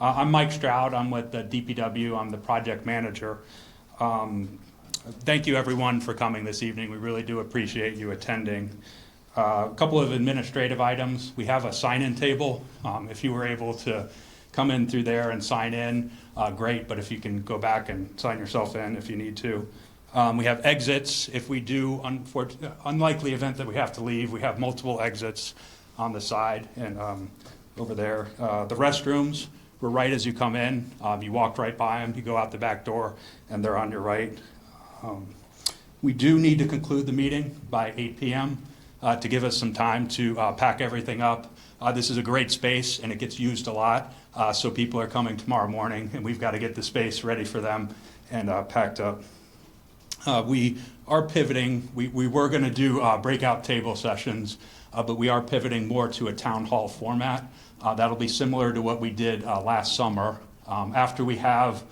I'm Mike Stroud. I'm with the DPW. I'm the project manager. Thank you, everyone, for coming this evening. We really do appreciate you attending. A couple of administrative items. We have a sign-in table. If you were able to come in through there and sign in, great, but if you can go back and sign yourself in if you need to. We have exits. If we do, unlikely event that we have to leave, we have multiple exits on the side and over there. The restrooms, we're right as you come in. You walk right by them, you go out the back door, and they're on your right. We do need to conclude the meeting by 8 p.m. To give us some time to pack everything up. This is a great space and it gets used a lot, so people are coming tomorrow morning and we've got to get the space ready for them and packed up. We are pivoting. We were going to do breakout table sessions, but we are pivoting more to a town hall format. That'll be similar to what we did last summer. After we have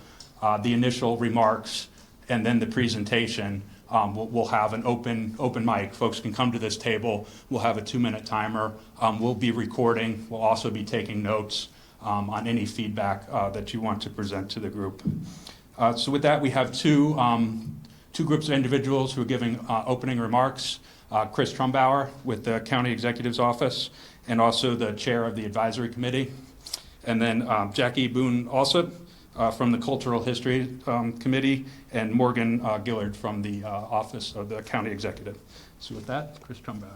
the initial remarks and then the presentation, we'll have an open mic. Folks can come to this table. We'll have a 2-minute timer. We'll be recording. We'll also be taking notes on any feedback that you want to present to the group. So with that, we have two groups of individuals who are giving opening remarks. Chris Trumbauer with the County Executive's Office and also the Chair of the Advisory Committee. And then Jackie Boone-Alsop from the Cultural History Committee, and Morgan Gillard from the Office of the County Executive. So with that, Chris Trumbauer.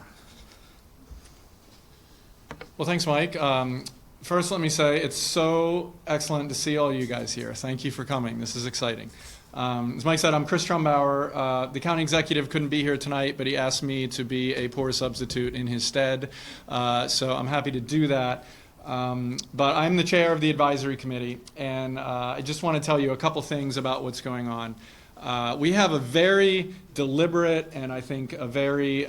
Well, thanks, Mike. First, let me say it's so excellent to see all you guys here. Thank you for coming. This is exciting. As Mike said, I'm Chris Trumbauer. The County Executive couldn't be here tonight, but he asked me to be a poor substitute in his stead, so I'm happy to do that. But I'm the chair of the advisory committee, and I just want to tell you a couple things about what's going on. We have a very deliberate and I think a very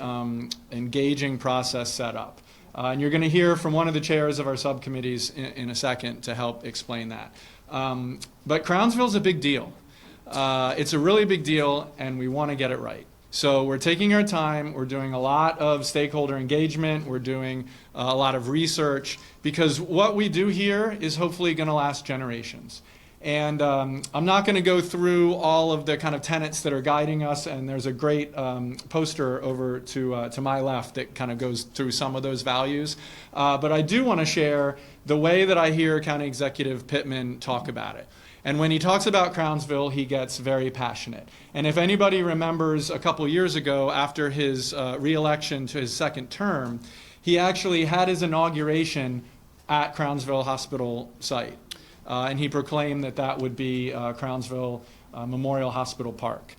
engaging process set up. And you're going to hear from one of the chairs of our subcommittees in a second to help explain that. But Crownsville is a big deal. It's a really big deal, and we want to get it right. So we're taking our time, we're doing a lot of stakeholder engagement, we're doing a lot of research, because what we do here is hopefully going to last generations. And I'm not going to go through all of the kind of tenets that are guiding us, and there's a great poster over to my left that kind of goes through some of those values. But I do want to share the way that I hear County Executive Pittman talk about it. And when he talks about Crownsville, he gets very passionate. And if anybody remembers a couple years ago, after his re-election to his second term, he actually had his inauguration at Crownsville Hospital site. And he proclaimed that that would be Crownsville Memorial Hospital Park.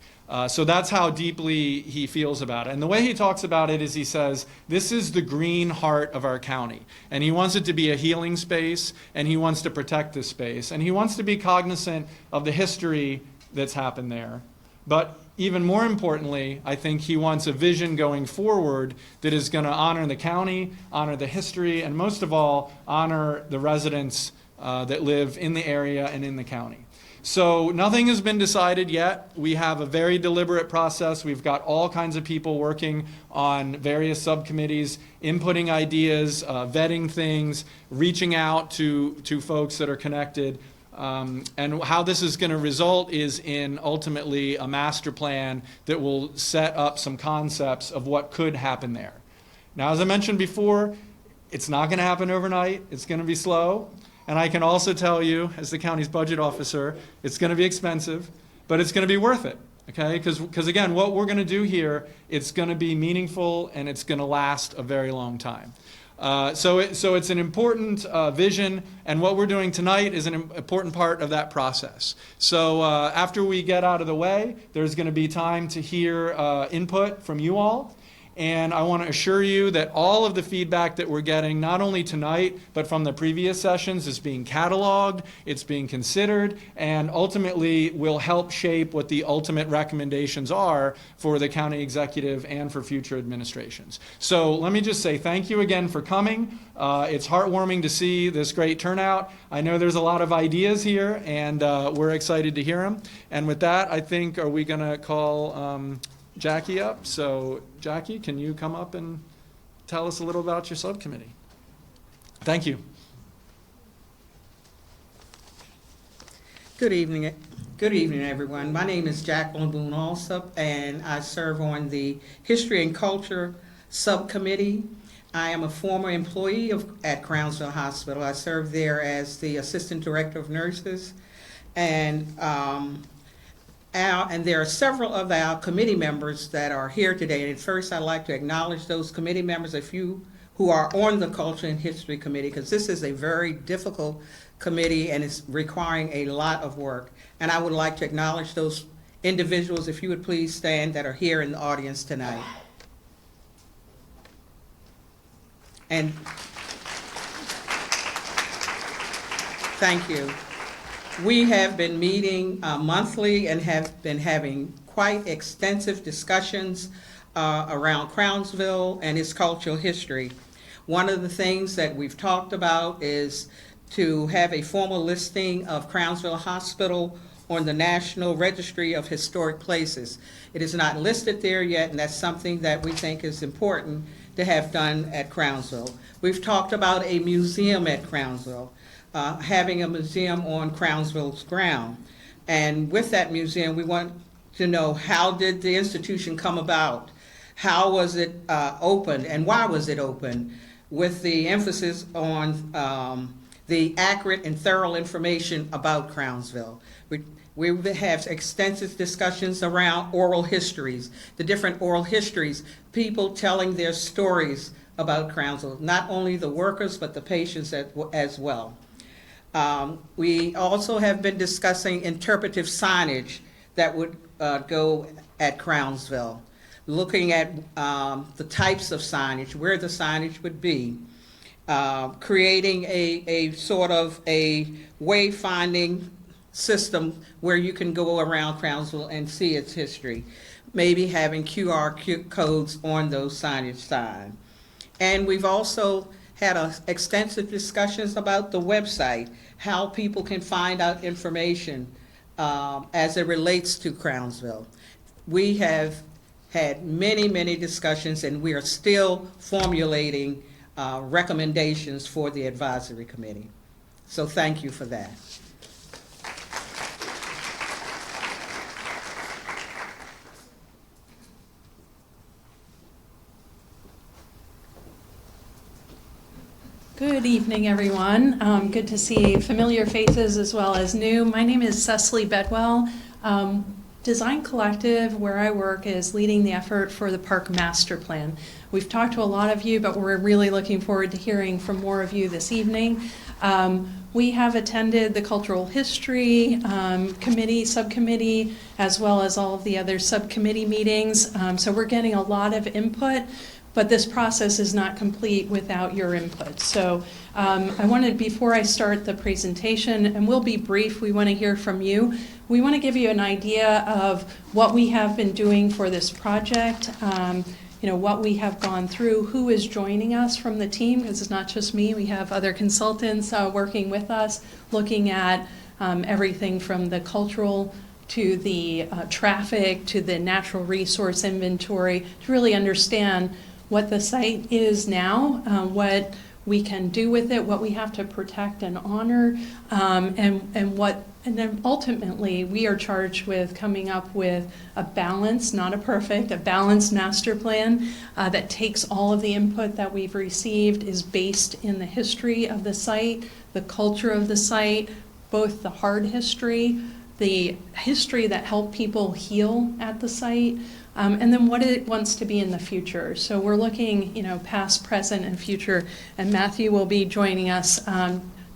So that's how deeply he feels about it. And the way he talks about it is he says, this is the green heart of our county. And he wants it to be a healing space, and he wants to protect this space. And he wants to be cognizant of the history that's happened there. But even more importantly, I think he wants a vision going forward that is going to honor the county, honor the history, and most of all, honor the residents that live in the area and in the county. So nothing has been decided yet. We have a very deliberate process. We've got all kinds of people working on various subcommittees, inputting ideas, vetting things, reaching out to folks that are connected. And how this is going to result is in ultimately a master plan that will set up some concepts of what could happen there. Now, as I mentioned before, it's not going to happen overnight. It's going to be slow. And I can also tell you, as the county's budget officer, it's going to be expensive, but it's going to be worth it, okay? Because again, what we're going to do here, it's going to be meaningful and it's going to last a very long time. So it's an important vision, and what we're doing tonight is an important part of that process. So after we get out of the way, there's going to be time to hear input from you all. And I want to assure you that all of the feedback that we're getting, not only tonight, but from the previous sessions, is being cataloged, it's being considered, and ultimately will help shape what the ultimate recommendations are for the county executive and for future administrations. So let me just say thank you again for coming. It's heartwarming to see this great turnout. I know there's a lot of ideas here, and we're excited to hear them. And with that, I think, are we going to call Jackie up? So Jackie, can you come up and tell us a little about your subcommittee? Thank you. Good evening. Good evening, everyone. My name is Jacqueline Boone Alsop, and I serve on the History and Culture Subcommittee. I am a former employee at Crownsville Hospital. I served there as the Assistant Director of Nurses, and there are several of our committee members that are here today. And first, I'd like to acknowledge those committee members, a few who are on the Culture and History Committee, because this is a very difficult committee and it's requiring a lot of work. And I would like to acknowledge those individuals, if you would please stand, that are here in the audience tonight. And thank you. We have been meeting monthly and have been having quite extensive discussions around Crownsville and its cultural history. One of the things that we've talked about is to have a formal listing of Crownsville Hospital on the National Registry of Historic Places. It is not listed there yet, and that's something that we think is important to have done at Crownsville. We've talked about a museum at Crownsville, having a museum on Crownsville's ground. And with that museum, we want to know, how did the institution come about? How was it opened, and why was it opened? With the emphasis on the accurate and thorough information about Crownsville. We have extensive discussions around oral histories, the different oral histories, people telling their stories about Crownsville, not only the workers, but the patients as well. We also have been discussing interpretive signage that would go at Crownsville, looking at the types of signage, where the signage would be, creating a sort of a wayfinding system where you can go around Crownsville and see its history, maybe having QR codes on those signage signs. And we've also had extensive discussions about the website, how people can find out information as it relates to Crownsville. We have had many, many discussions, and we are still formulating recommendations for the advisory committee. So thank you for that. Good evening, everyone. Good to see familiar faces as well as new. My name is Cecily Bedwell. Design Collective, where I work, is leading the effort for the Park Master Plan. We've talked to a lot of you, but we're really looking forward to hearing from more of you this evening. We have attended the Cultural History Subcommittee, as well as all of the other subcommittee meetings. So we're getting a lot of input. But this process is not complete without your input. So I wanted, before I start the presentation, and we'll be brief, we want to hear from you. We want to give you an idea of what we have been doing for this project, what we have gone through, who is joining us from the team, because it's not just me. We have other consultants working with us, looking at everything from the cultural to the traffic to the natural resource inventory, to really understand what the site is now, what we can do with it, what we have to protect and honor, and then ultimately we are charged with coming up with a balanced, not a perfect, a balanced master plan that takes all of the input that we've received, is based in the history of the site, the culture of the site, both the hard history, the history that helped people heal at the site, and then what it wants to be in the future. So we're looking, past, present, and future, and Matthew will be joining us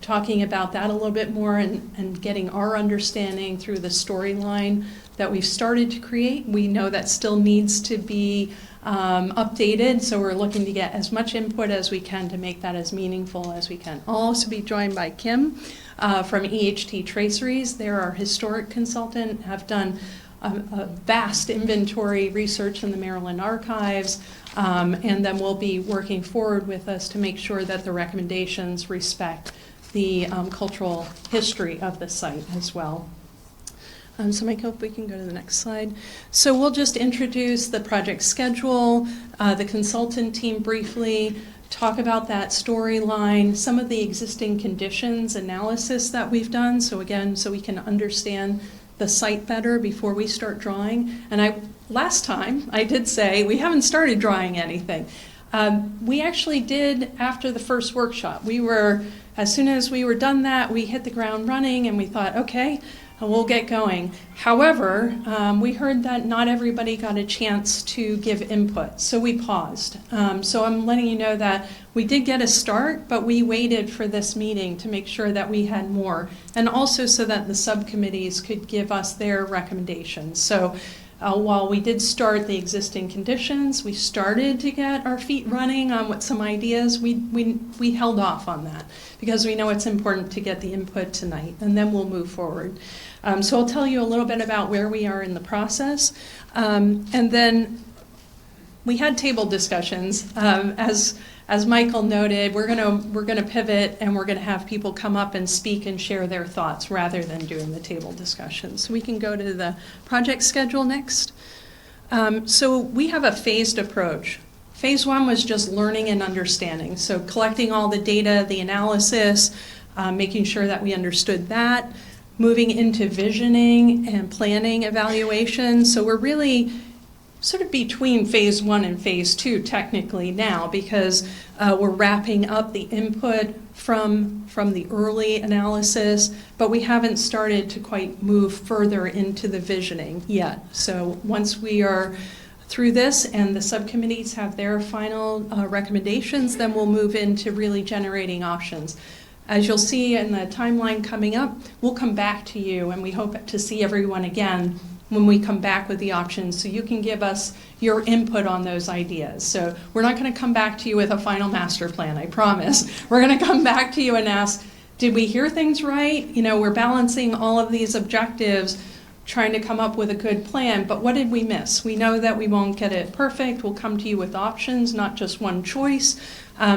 talking about that a little bit more and getting our understanding through the storyline that we've started to create. We know that still needs to be updated, so we're looking to get as much input as we can to make that as meaningful as we can. I'll also be joined by Kim from EHT Traceries. They're our historic consultant, have done a vast inventory research in the Maryland archives, and then we'll be working forward with us to make sure that the recommendations respect the cultural history of the site as well. So Mike, hope we can go to the next slide. So we'll just introduce the project schedule, the consultant team briefly, talk about that storyline, some of the existing conditions analysis that we've done. So again, so we can understand the site better before we start drawing. And last time I did say we haven't started drawing anything. We actually did after the first workshop. As soon as we were done that, we hit the ground running and we thought, okay, we'll get going. However, we heard that not everybody got a chance to give input, so we paused. So I'm letting you know that we did get a start, but we waited for this meeting to make sure that we had more, and also so that the subcommittees could give us their recommendations. So while we did start the existing conditions, we started to get our feet running on what some ideas, we held off on that because we know it's important to get the input tonight, and then we'll move forward. So I'll tell you a little bit about where we are in the process. And then we had table discussions. As Michael noted, we're gonna pivot and we're gonna have people come up and speak and share their thoughts rather than doing the table discussions. So we can go to the project schedule next. So we have a phased approach. Phase 1 was just learning and understanding. So collecting all the data, the analysis, making sure that we understood that, moving into visioning and planning evaluation. So we're really sort of between phase 1 and phase 2 technically now, because we're wrapping up the input from the early analysis, but we haven't started to quite move further into the visioning yet. So once we are through this and the subcommittees have their final recommendations, then we'll move into really generating options. As you'll see in the timeline coming up, we'll come back to you, and we hope to see everyone again when we come back with the options, so you can give us your input on those ideas. So we're not going to come back to you with a final master plan, I promise. We're going to come back to you and ask, did we hear things right? You know, we're balancing all of these objectives, trying to come up with a good plan, but what did we miss? We know that we won't get it perfect. We'll come to you with options, not just one choice,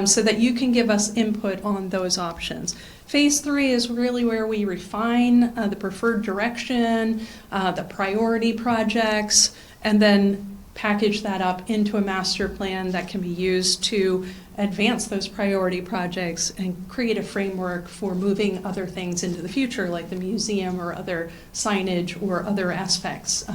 so that you can give us input on those options. Phase 3 is really where we refine the preferred direction, the priority projects, and then package that up into a master plan that can be used to advance those priority projects and create a framework for moving other things into the future, like the museum or other signage or other aspects.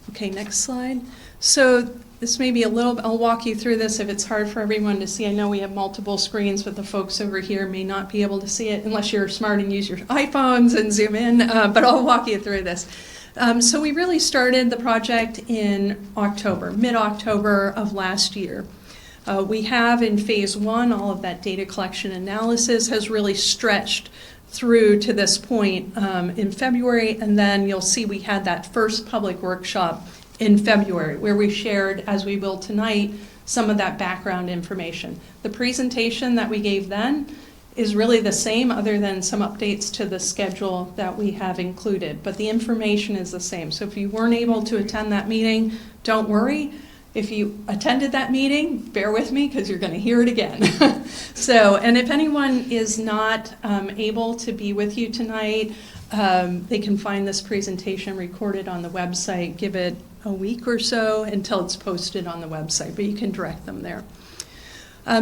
Okay, next slide. So this may be I'll walk you through this if it's hard for everyone to see. I know we have multiple screens, but the folks over here may not be able to see it unless you're smart and use your iPhones and zoom in, but I'll walk you through this. So we really started the project in October, mid-October of last year. We have in phase 1, all of that data collection analysis has really stretched through to this point in February, and then you'll see we had that first public workshop in February, where we shared, as we will tonight, some of that background information. The presentation that we gave then is really the same, other than some updates to the schedule that we have included, but the information is the same. So if you weren't able to attend that meeting, don't worry. If you attended that meeting, bear with me, because you're going to hear it again. So, and if anyone is not able to be with you tonight, they can find this presentation recorded on the website. Give it a week or so until it's posted on the website, but you can direct them there.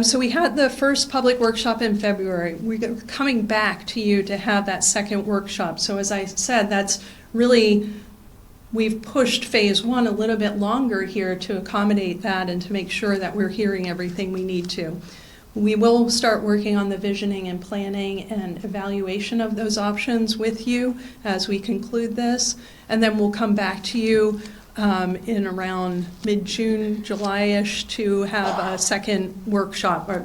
So we had the first public workshop in February. We're coming back to you to have that second workshop. So as I said, that's really, we've pushed phase 1 a little bit longer here to accommodate that and to make sure that we're hearing everything we need to. We will start working on the visioning and planning and evaluation of those options with you as we conclude this, and then we'll come back to you in around mid-June, July-ish, to have a second workshop, or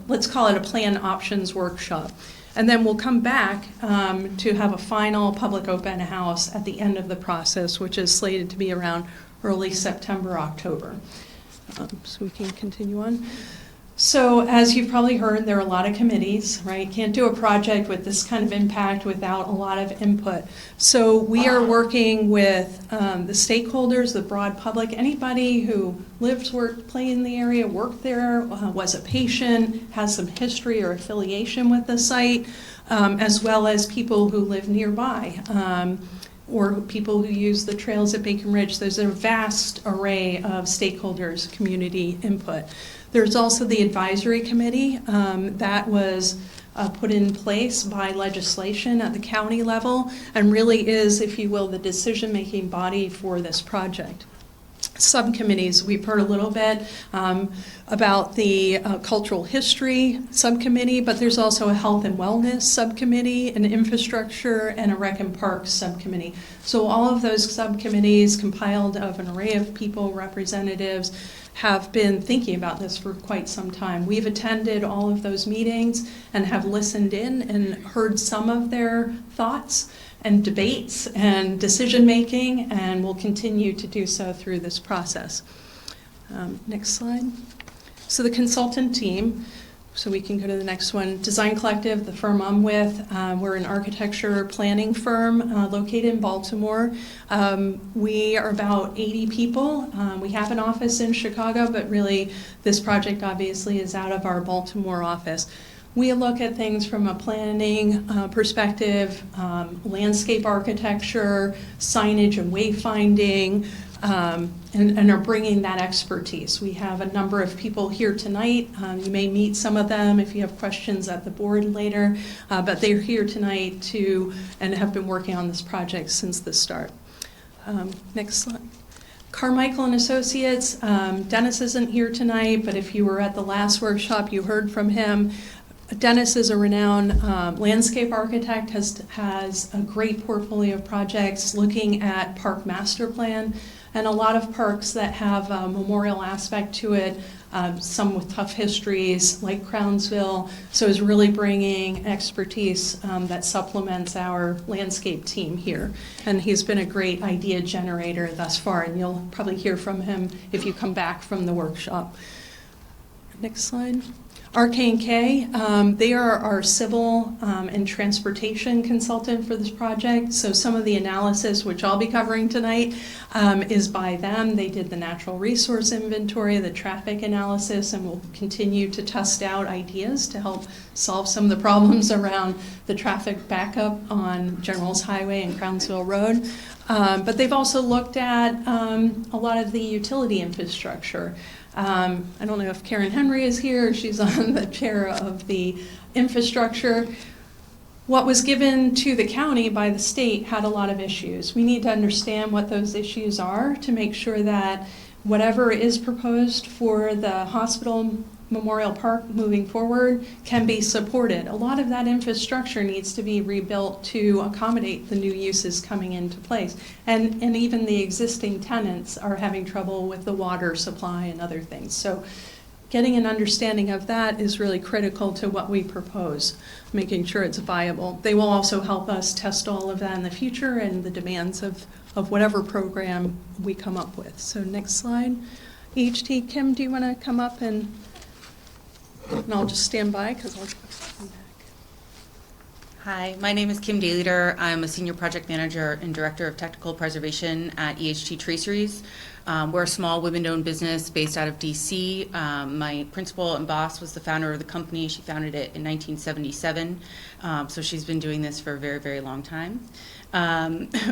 let's call it a plan options workshop. And then we'll come back to have a final public open house at the end of the process, which is slated to be around early September, October. So we can continue on. So as you've probably heard, there are a lot of committees, right? Can't do a project with this kind of impact without a lot of input. So we are working with the stakeholders, the broad public, anybody who lives, worked, played in the area, worked there, was a patient, has some history or affiliation with the site, as well as people who live nearby. Or people who use the trails at Bacon Ridge. There's a vast array of stakeholders, community input. There's also the advisory committee that was put in place by legislation at the county level and really is, if you will, the decision-making body for this project. Subcommittees, we've heard a little bit about the cultural history subcommittee, but there's also a health and wellness subcommittee, an infrastructure, and a rec and parks subcommittee. So all of those subcommittees, compiled of an array of people, representatives, have been thinking about this for quite some time. We've attended all of those meetings and have listened in and heard some of their thoughts and debates and decision-making, and will continue to do so through this process. Next slide. So the consultant team, so we can go to the next one. Design Collective, the firm I'm with, we're an architecture planning firm located in Baltimore. We are about 80 people. We have an office in Chicago, but really this project obviously is out of our Baltimore office. We look at things from a planning perspective, landscape architecture, signage and wayfinding, and are bringing that expertise. We have a number of people here tonight. You may meet some of them if you have questions at the board later, but they're here tonight and have been working on this project since the start. Next slide. Carmichael and Associates, Dennis isn't here tonight, but if you were at the last workshop, you heard from him. Dennis is a renowned landscape architect, has a great portfolio of projects looking at park master plan, and a lot of parks that have a memorial aspect to it, some with tough histories like Crownsville, so is really bringing expertise that supplements our landscape team here. And he's been a great idea generator thus far, and you'll probably hear from him if you come back from the workshop. Next slide. RK&K, they are our civil and transportation consultant for this project. So some of the analysis, which I'll be covering tonight, is by them. They did the natural resource inventory, the traffic analysis, and will continue to test out ideas to help solve some of the problems around the traffic backup on General's Highway and Crownsville Road. But they've also looked at a lot of the utility infrastructure. I don't know if Karen Henry is here. She's on the chair of the infrastructure. What was given to the county by the state had a lot of issues. We need to understand what those issues are to make sure that whatever is proposed for the hospital Memorial Park moving forward can be supported. A lot of that infrastructure needs to be rebuilt to accommodate the new uses coming into place. And even the existing tenants are having trouble with the water supply and other things. So getting an understanding of that is really critical to what we propose, making sure it's viable. They will also help us test all of that in the future and the demands of whatever program we come up with. So next slide. EHT, Kim, do you want to come up and I'll just stand by because I'll come back. Hi, my name is Kim Dalyder. I'm a senior project manager and director of technical preservation at EHT Traceries. We're a small women-owned business based out of DC. My principal and boss was the founder of the company. She founded it in 1977. So she's been doing this for a very, very long time.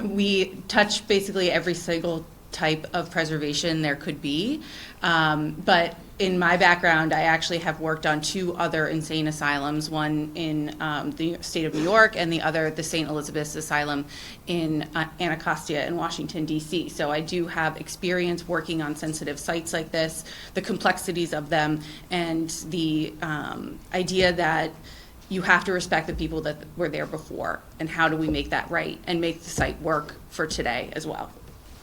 We touch basically every single type of preservation there could be. But in my background, I actually have worked on 2 other insane asylums, one in the state of New York and the other, the St. Elizabeth's Asylum in Anacostia in Washington, D.C. So I do have experience working on sensitive sites like this, the complexities of them, and the idea that you have to respect the people that were there before, and how do we make that right and make the site work for today as well.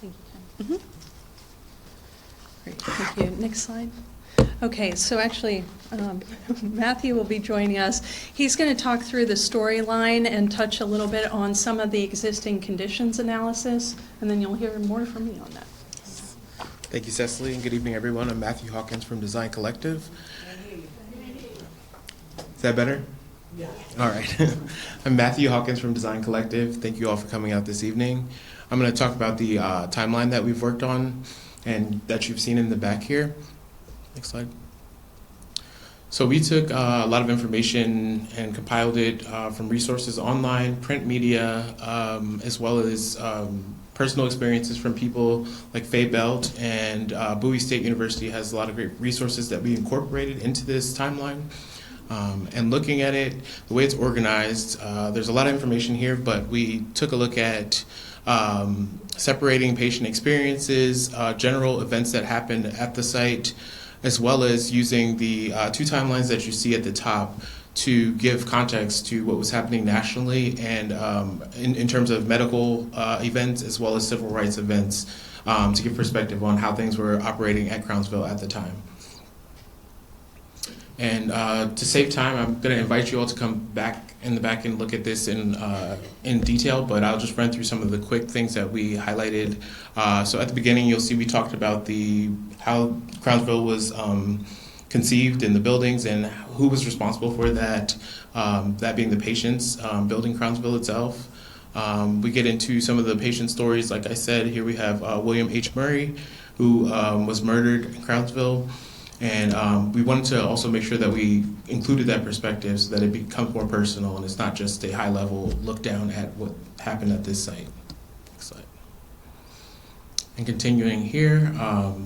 Thank you, Kim. Great, thank you. Next slide. Okay, so actually, Matthew will be joining us. He's going to talk through the storyline and touch a little bit on some of the existing conditions analysis, and then you'll hear more from me on that. Thank you, Cecily, and good evening, everyone. I'm Matthew Hawkins from Design Collective. Is that better? Yeah. All right. I'm Matthew Hawkins from Design Collective. Thank you all for coming out this evening. I'm going to talk about the timeline that we've worked on and that you've seen in the back here. Next slide. So we took a lot of information and compiled it from resources online, print media, as well as personal experiences from people like Faye Belt, and Bowie State University has a lot of great resources that we incorporated into this timeline. And looking at it, the way it's organized, there's a lot of information here, but we took a look at separating patient experiences, general events that happened at the site, as well as using the two timelines that you see at the top to give context to what was happening nationally and in terms of medical events as well as civil rights events, to give perspective on how things were operating at Crownsville at the time. And to save time, I'm going to invite you all to come back in the back and look at this in detail, but I'll just run through some of the quick things that we highlighted. So at the beginning, you'll see we talked about how Crownsville was conceived in the buildings and who was responsible for that, that being the patients building Crownsville itself. We get into some of the patient stories. Like I said, here we have William H. Murray, who was murdered in Crownsville. And we wanted to also make sure that we included that perspective so that it becomes more personal and it's not just a high-level look down at what happened at this site. Next slide. And continuing here,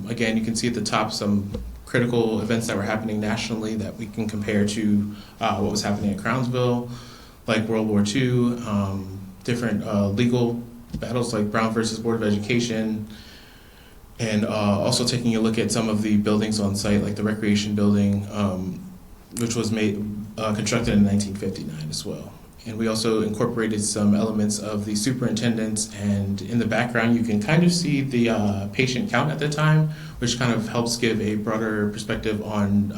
again, you can see at the top some critical events that were happening nationally that we can compare to what was happening at Crownsville, like World War II, different legal battles like Brown versus Board of Education, and also taking a look at some of the buildings on site, like the recreation building, which was constructed in 1959 as well. And we also incorporated some elements of the superintendents, and in the background you can kind of see the patient count at the time, which kind of helps give a broader perspective on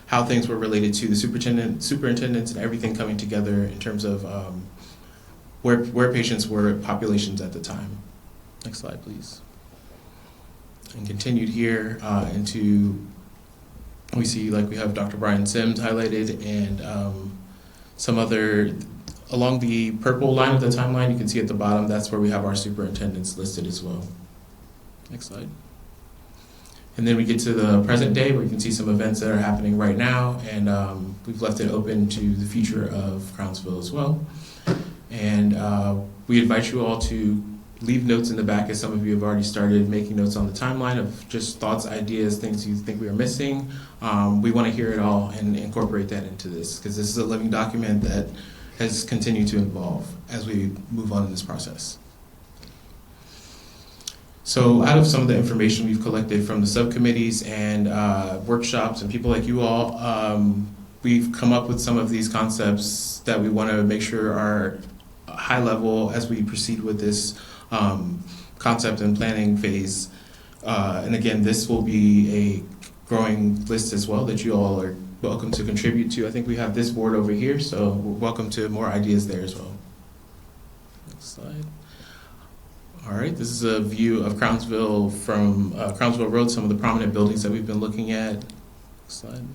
how things were related to the superintendents and everything coming together in terms of where patients were populations at the time. Next slide, please. And continued here we see like we have Dr. Brian Sims highlighted, and some other, along the purple line of the timeline, you can see at the bottom, that's where we have our superintendents listed as well. Next slide. And then we get to the present day, where you can see some events that are happening right now, and we've left it open to the future of Crownsville as well. And we invite you all to leave notes in the back, as some of you have already started making notes on the timeline of just thoughts, ideas, things you think we are missing. We want to hear it all and incorporate that into this, because this is a living document that has continued to evolve as we move on in this process. So out of some of the information we've collected from the subcommittees and workshops and people like you all, we've come up with some of these concepts that we want to make sure are high level as we proceed with this concept and planning phase. And again, this will be a growing list as well that you all are welcome to contribute to. I think we have this board over here, so we're welcome to more ideas there as well. Next slide. All right, this is a view of Crownsville from Crownsville Road, some of the prominent buildings that we've been looking at. Next slide.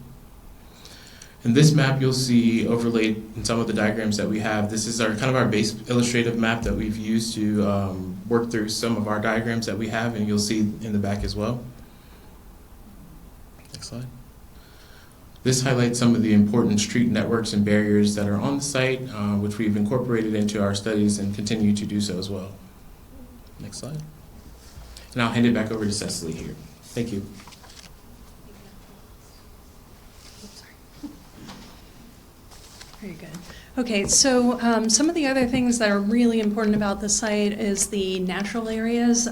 In this map, you'll see overlaid in some of the diagrams that we have. This is kind of our base illustrative map that we've used to work through some of our diagrams that we have, and you'll see in the back as well. Next slide. This highlights some of the important street networks and barriers that are on the site, which we've incorporated into our studies and continue to do so as well. Next slide. And I'll hand it back over to Cecily here. Thank you. Very good. Okay, so some of the other things that are really important about the site is the natural areas.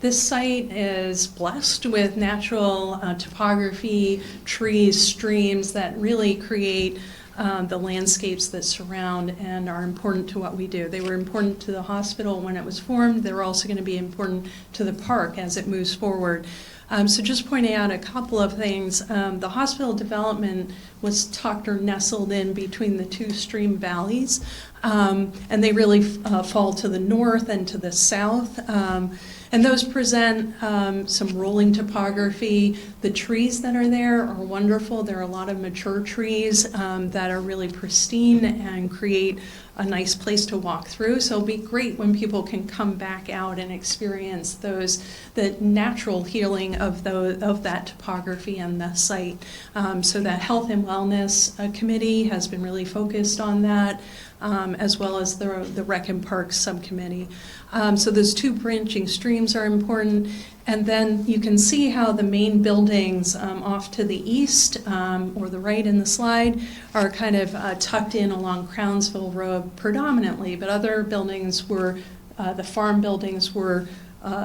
This site is blessed with natural topography, trees, streams that really create the landscapes that surround and are important to what we do. They were important to the hospital when it was formed. They're also going to be important to the park as it moves forward. So just pointing out a couple of things. The hospital development was tucked or nestled in between the two stream valleys, and they really fall to the north and to the south. And those present some rolling topography. The trees that are there are wonderful. There are a lot of mature trees that are really pristine and create a nice place to walk through. So it'll be great when people can come back out and experience the natural healing of that topography and the site. So that health and Wellness Committee has been really focused on that, as well as the Rec and Parks Subcommittee. So those two branching streams are important. And then you can see how the main buildings off to the east, or the right in the slide, are kind of tucked in along Crownsville Road predominantly, but other buildings were, the farm buildings were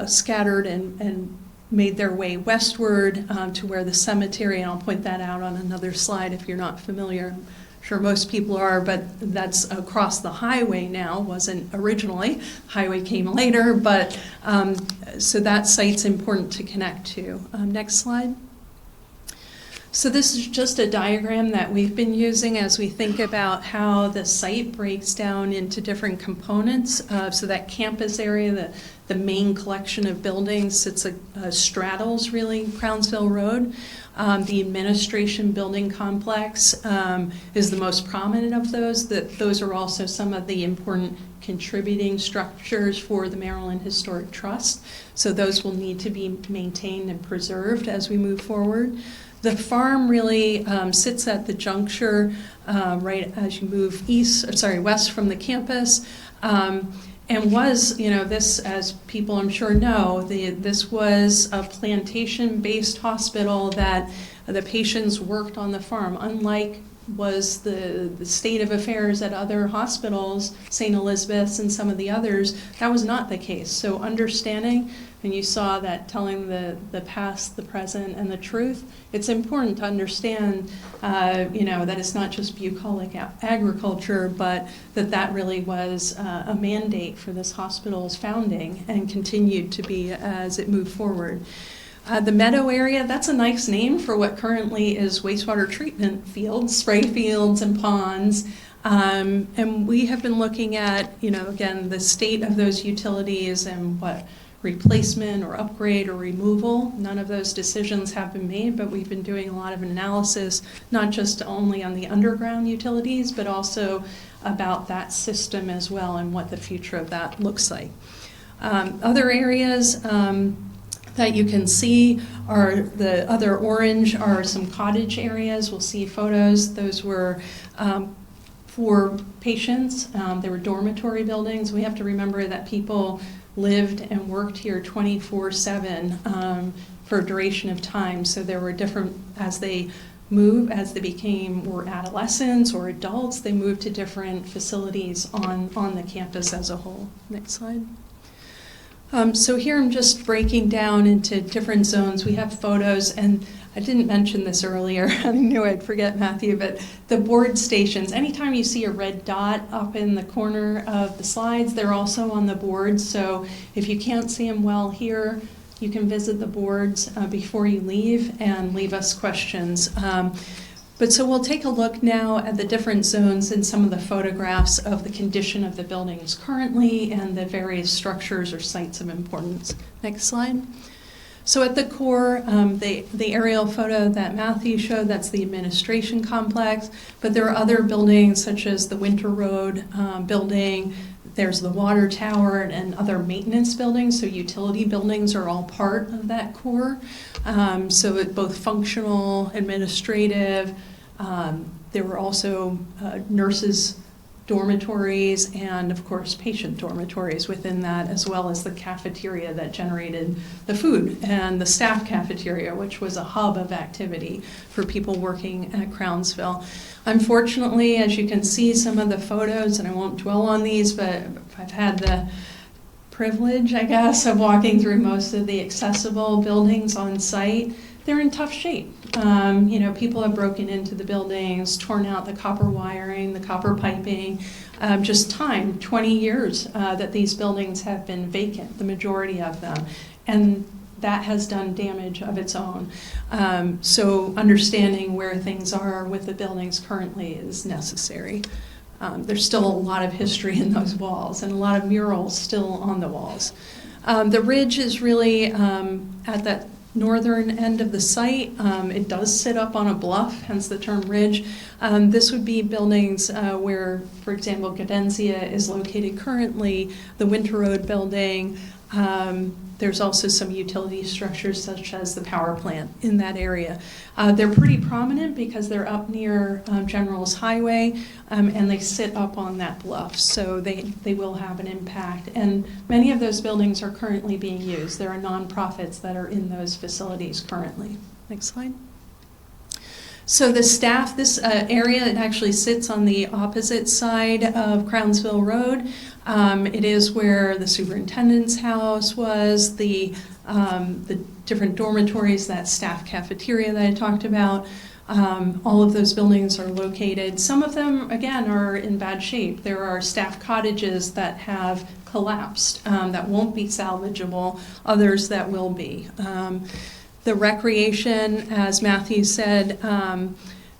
scattered and made their way westward to where the cemetery, and I'll point that out on another slide if you're not familiar. I'm sure most people are, but that's across the highway now, wasn't originally. Highway came later, but so that site's important to connect to. Next slide. So this is just a diagram that we've been using as we think about how the site breaks down into different components. So that campus area, the main collection of buildings, straddles really Crownsville Road. The administration building complex is the most prominent of those. Those are also some of the important contributing structures for the Maryland Historic Trust. So those will need to be maintained and preserved as we move forward. The farm really sits at the juncture right as you move west from the campus. And was, this, as people I'm sure know, this was a plantation-based hospital that the patients worked on the farm, unlike was the state of affairs at other hospitals, St. Elizabeth's and some of the others. That was not the case. So understanding, and you saw that telling the past, the present, and the truth, it's important to understand, that it's not just bucolic agriculture, but that really was a mandate for this hospital's founding and continued to be as it moved forward. The meadow area, that's a nice name for what currently is wastewater treatment fields, spray fields and ponds. And we have been looking at, again, the state of those utilities and what replacement or upgrade or removal. None of those decisions have been made, but we've been doing a lot of analysis, not just only on the underground utilities, but also about that system as well and what the future of that looks like. Other areas that you can see are the other orange are some cottage areas. We'll see photos. Those were for patients. They were dormitory buildings. We have to remember that people lived and worked here 24/7 for a duration of time. So there were different, as they were adolescents or adults, they moved to different facilities on the campus as a whole. Next slide. So here I'm just breaking down into different zones. We have photos, and I didn't mention this earlier. I knew I'd forget, Matthew, but the board stations, anytime you see a red dot up in the corner of the slides, they're also on the boards. So if you can't see them well here, you can visit the boards before you leave and leave us questions. But so we'll take a look now at the different zones and some of the photographs of the condition of the buildings currently and the various structures or sites of importance. Next slide. So at the core, the aerial photo that Matthew showed, that's the administration complex, but there are other buildings such as the Winter Road building, there's the water tower and other maintenance buildings, so utility buildings are all part of that core. So it's both functional, administrative, there were also nurses' dormitories and, of course, patient dormitories within that, as well as the cafeteria that generated the food, and the staff cafeteria, which was a hub of activity for people working at Crownsville. Unfortunately, as you can see, some of the photos, and I won't dwell on these, but I've had the privilege, I guess, of walking through most of the accessible buildings on site. They're in tough shape. People have broken into the buildings, torn out the copper wiring, the copper piping, just time, 20 years that these buildings have been vacant, the majority of them. And that has done damage of its own. So understanding where things are with the buildings currently is necessary. There's still a lot of history in those walls and a lot of murals still on the walls. The ridge is really at that northern end of the site. It does sit up on a bluff, hence the term ridge. This would be buildings where, for example, Gadenzia is located currently, the Winter Road building. There's also some utility structures such as the power plant in that area. They're pretty prominent because they're up near General's Highway, and they sit up on that bluff, so they will have an impact. And many of those buildings are currently being used. There are nonprofits that are in those facilities currently. Next slide. So the staff, this area, it actually sits on the opposite side of Crownsville Road. It is where the superintendent's house was, the different dormitories, that staff cafeteria that I talked about. All of those buildings are located. Some of them, again, are in bad shape. There are staff cottages that have collapsed that won't be salvageable, others that will be. The recreation, as Matthew said,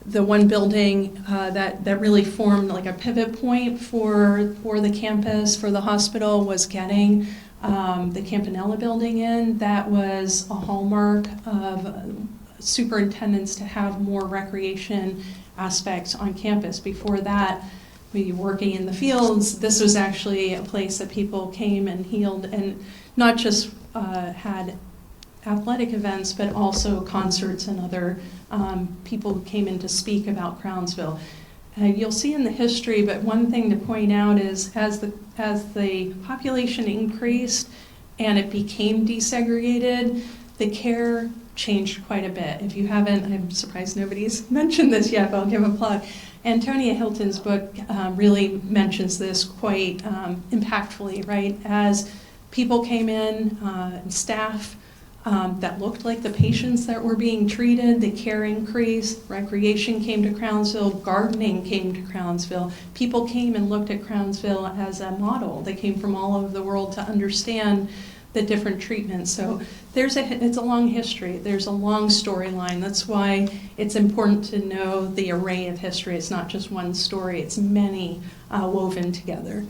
the one building that really formed like a pivot point for the campus, for the hospital, was getting the Campanella building in. That was a hallmark of superintendents to have more recreation aspects on campus. Before that, we were working in the fields. This was actually a place that people came and healed, and not just had athletic events, but also concerts and other people who came in to speak about Crownsville. You'll see in the history, but one thing to point out is as the population increased and it became desegregated, the care changed quite a bit. If you haven't, I'm surprised nobody's mentioned this yet, but I'll give a plug. Antonia Hilton's book really mentions this quite impactfully, right? As people came in, and staff that looked like the patients that were being treated, the care increased, recreation came to Crownsville, gardening came to Crownsville. People came and looked at Crownsville as a model. They came from all over the world to understand the different treatments. So it's a long history. There's a long storyline. That's why it's important to know the array of history. It's not just one story. It's many woven together.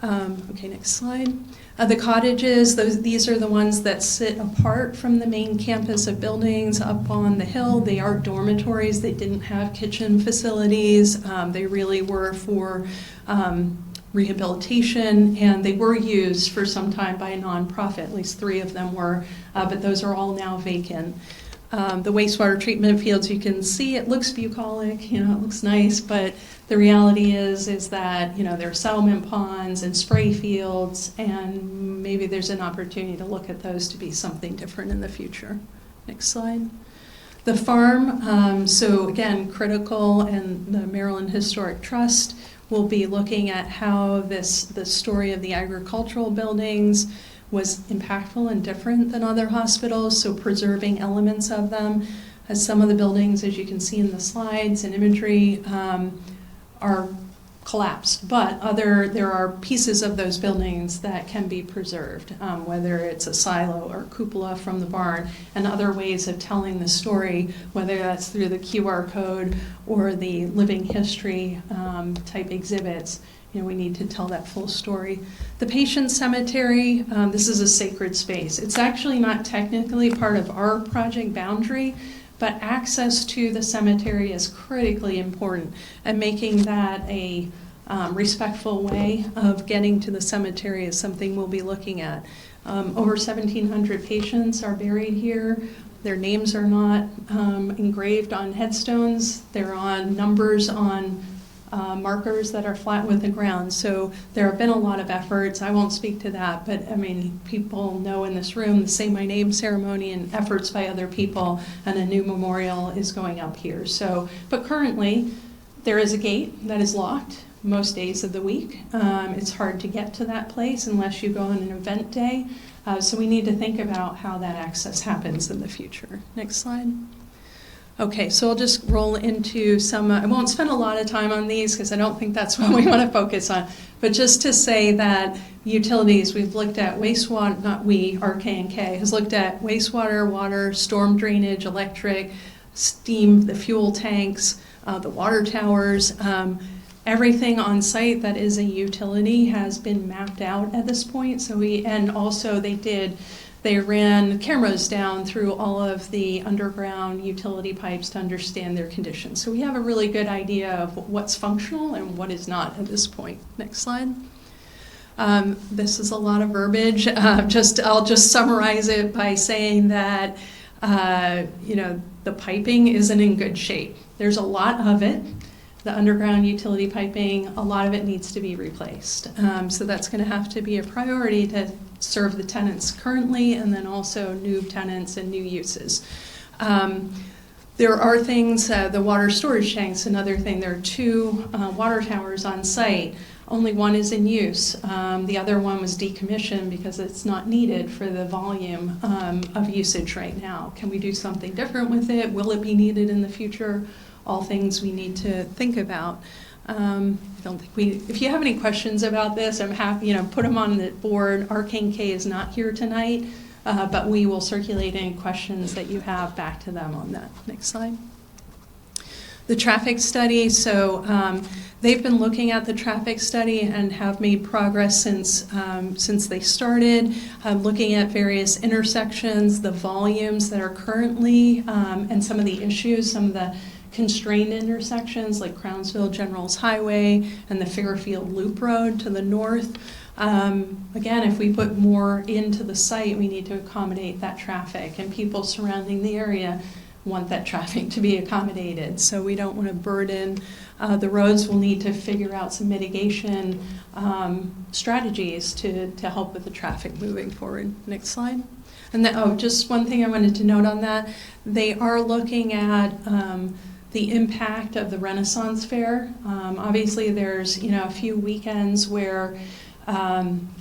Okay, next slide. The cottages, these are the ones that sit apart from the main campus of buildings up on the hill. They are dormitories. They didn't have kitchen facilities. They really were for rehabilitation, and they were used for some time by a nonprofit. At least 3 of them were, but those are all now vacant. The wastewater treatment fields, you can see it looks bucolic, it looks nice, but the reality is that, there are settlement ponds and spray fields, and maybe there's an opportunity to look at those to be something different in the future. Next slide. The farm, so again, critical, and the Maryland Historic Trust will be looking at how the story of the agricultural buildings was impactful and different than other hospitals, so preserving elements of them. As some of the buildings, as you can see in the slides and imagery, are collapsed, but there are pieces of those buildings that can be preserved, whether it's a silo or cupola from the barn, and other ways of telling the story, whether that's through the QR code or the living history type exhibits. We need to tell that full story. The patient cemetery, this is a sacred space. It's actually not technically part of our project boundary, but access to the cemetery is critically important, and making that a respectful way of getting to the cemetery is something we'll be looking at. Over 1,700 patients are buried here. Their names are not engraved on headstones. They're on numbers on markers that are flat with the ground. So there have been a lot of efforts. I won't speak to that, but people know in this room the Say My Name ceremony and efforts by other people, and a new memorial is going up here. So, but currently there is a gate that is locked most days of the week. It's hard to get to that place unless you go on an event day. So we need to think about how that access happens in the future. Next slide. Okay, so I'll just roll into some, I won't spend a lot of time on these because I don't think that's what we want to focus on, but just to say that utilities, we've looked at wastewater, not we, RK&K, has looked at wastewater, water, storm drainage, electric, steam, the fuel tanks, the water towers, everything on site that is a utility has been mapped out at this point. And also they ran cameras down through all of the underground utility pipes to understand their conditions. So we have a really good idea of what's functional and what is not at this point. Next slide. This is a lot of verbiage. I'll just summarize it by saying that, the piping isn't in good shape. There's a lot of it. The underground utility piping, a lot of it needs to be replaced. So that's going to have to be a priority to serve the tenants currently, and then also new tenants and new uses. There are things, the water storage tanks, another thing. There are 2 water towers on site. Only one is in use. The other one was decommissioned because it's not needed for the volume of usage right now. Can we do something different with it? Will it be needed in the future? All things we need to think about. I don't think if you have any questions about this, I'm happy, put them on the board. Arcane K is not here tonight, but we will circulate any questions that you have back to them on that. Next slide. The traffic study, so they've been looking at the traffic study and have made progress since they started, looking at various intersections, the volumes that are currently, and some of the issues, some of the constrained intersections like Crownsville General's Highway and the Fairfield Loop Road to the north. Again, if we put more into the site, we need to accommodate that traffic, and people surrounding the area want that traffic to be accommodated. So we don't want to burden the roads. We'll need to figure out some mitigation strategies to help with the traffic moving forward. Next slide. And then, just one thing I wanted to note on that. They are looking at the impact of the Renaissance Fair. Obviously, there's a few weekends where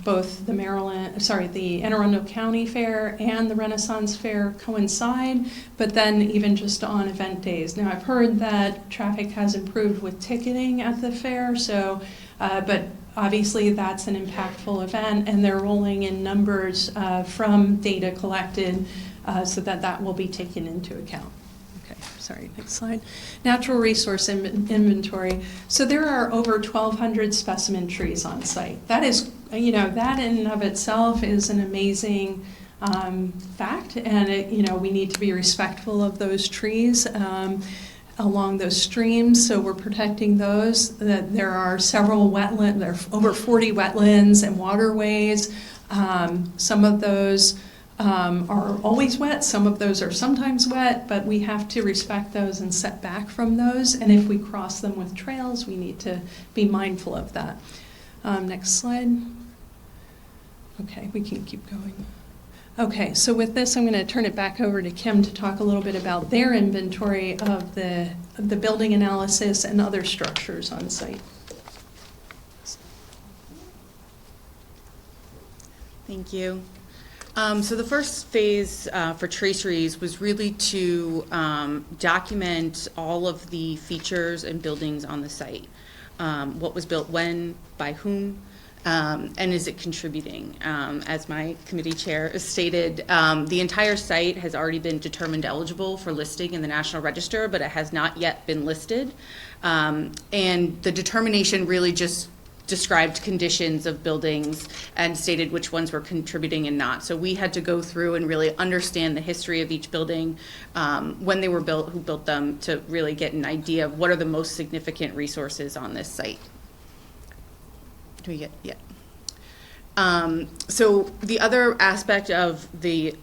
both the Anne Arundel County Fair and the Renaissance Fair coincide, but then even just on event days. Now, I've heard that traffic has improved with ticketing at the fair, so, but obviously that's an impactful event, and they're rolling in numbers from data collected so that will be taken into account. Okay, sorry, next slide. Natural resource inventory. So there are over 1,200 specimen trees on site. That is, that in and of itself is an amazing fact, and we need to be respectful of those trees along those streams. So we're protecting those. There are several wetlands. There are over 40 wetlands and waterways. Some of those are always wet, some of those are sometimes wet, but we have to respect those and set back from those, and if we cross them with trails, we need to be mindful of that. Next slide. Okay, we can keep going. Okay, so with this, I'm going to turn it back over to Kim to talk a little bit about their inventory of the building analysis and other structures on site. Thank you. So the first phase for traceries was really to document all of the features and buildings on the site. What was built when, by whom, and is it contributing? As my committee chair stated, the entire site has already been determined eligible for listing in the National Register, but it has not yet been listed. And the determination really just described conditions of buildings and stated which ones were contributing and not. So we had to go through and really understand the history of each building, when they were built, who built them, to really get an idea of what are the most significant resources on this site. Do we get, yeah. So the other aspect of the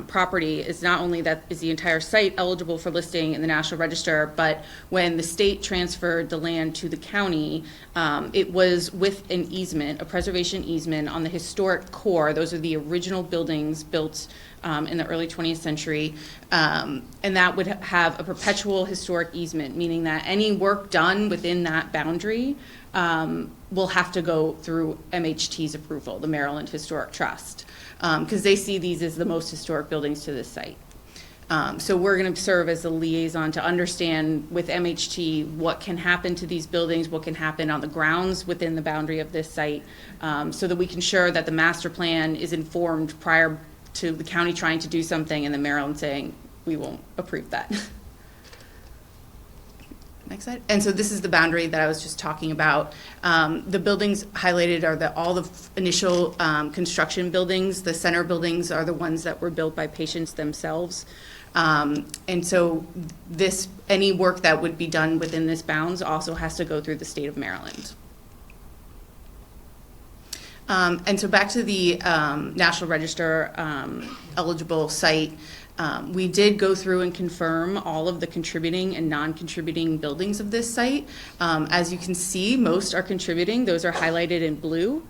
property is not only that is the entire site eligible for listing in the National Register, but when the state transferred the land to the county, it was with an easement, a preservation easement on the historic core. Those are the original buildings built in the early 20th century, and that would have a perpetual historic easement, meaning that any work done within that boundary will have to go through MHT's approval, the Maryland Historic Trust, because they see these as the most historic buildings to this site. So we're going to serve as a liaison to understand with MHT what can happen to these buildings, what can happen on the grounds within the boundary of this site, so that we can ensure that the master plan is informed prior to the county trying to do something and the Maryland saying, we won't approve that. Next slide. And so this is the boundary that I was just talking about. The buildings highlighted are all the initial construction buildings. The center buildings are the ones that were built by patients themselves. And so any work that would be done within this bounds also has to go through the state of Maryland. And so back to the National Register eligible site, we did go through and confirm all of the contributing and non-contributing buildings of this site. As you can see, most are contributing. Those are highlighted in blue.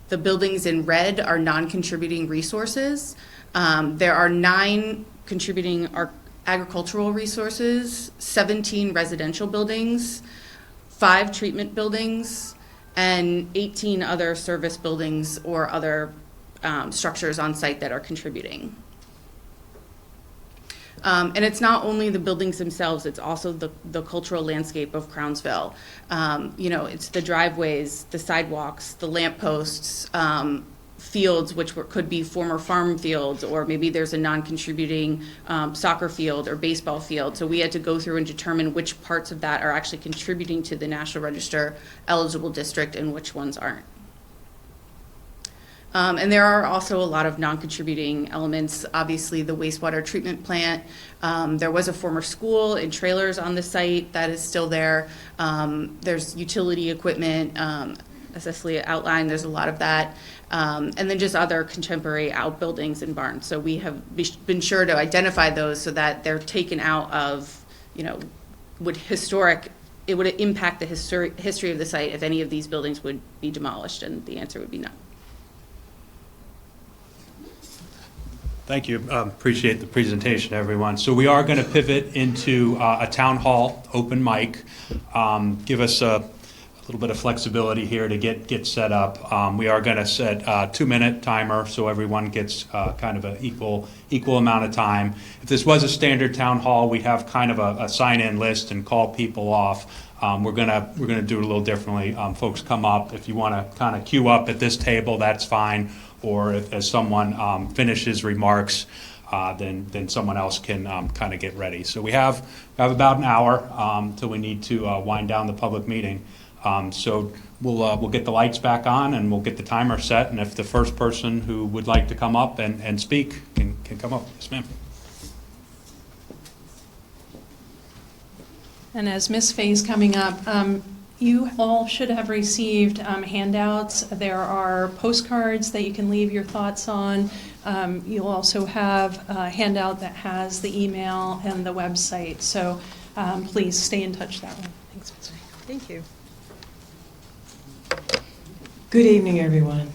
The buildings in red are non-contributing resources. There are 9 contributing agricultural resources, 17 residential buildings, 5 treatment buildings, and 18 other service buildings or other structures on site that are contributing. And it's not only the buildings themselves, it's also the cultural landscape of Crownsville. It's the driveways, the sidewalks, the lampposts, fields, which could be former farm fields, or maybe there's a non-contributing soccer field or baseball field. So we had to go through and determine which parts of that are actually contributing to the National Register eligible district and which ones aren't. And there are also a lot of non-contributing elements. Obviously, the wastewater treatment plant. There was a former school in trailers on the site that is still there. There's utility equipment, as Cecily outlined, there's a lot of that. And then just other contemporary outbuildings and barns. So we have been sure to identify those so that they're taken out of, it would impact the history of the site if any of these buildings would be demolished, and the answer would be no. Thank you. Appreciate the presentation, everyone. So we are going to pivot into a town hall open mic. Give us a little bit of flexibility here to get set up. We are going to set a 2-minute timer so everyone gets kind of an equal amount of time. If this was a standard town hall, we have kind of a sign-in list and call people off. We're gonna do it a little differently. Folks come up. If you want to kind of queue up at this table, that's fine. Or as someone finishes remarks, then someone else can kind of get ready. So we have about an hour till we need to wind down the public meeting. So we'll get the lights back on and we'll get the timer set. And if the first person who would like to come up and speak can come up. Yes, ma'am. And as Ms. Faye's coming up, you all should have received handouts. There are postcards that you can leave your thoughts on. You'll also have a handout that has the email and the website. So please stay in touch that way. Thanks, Ms. Faye. Thank you. Good evening, everyone.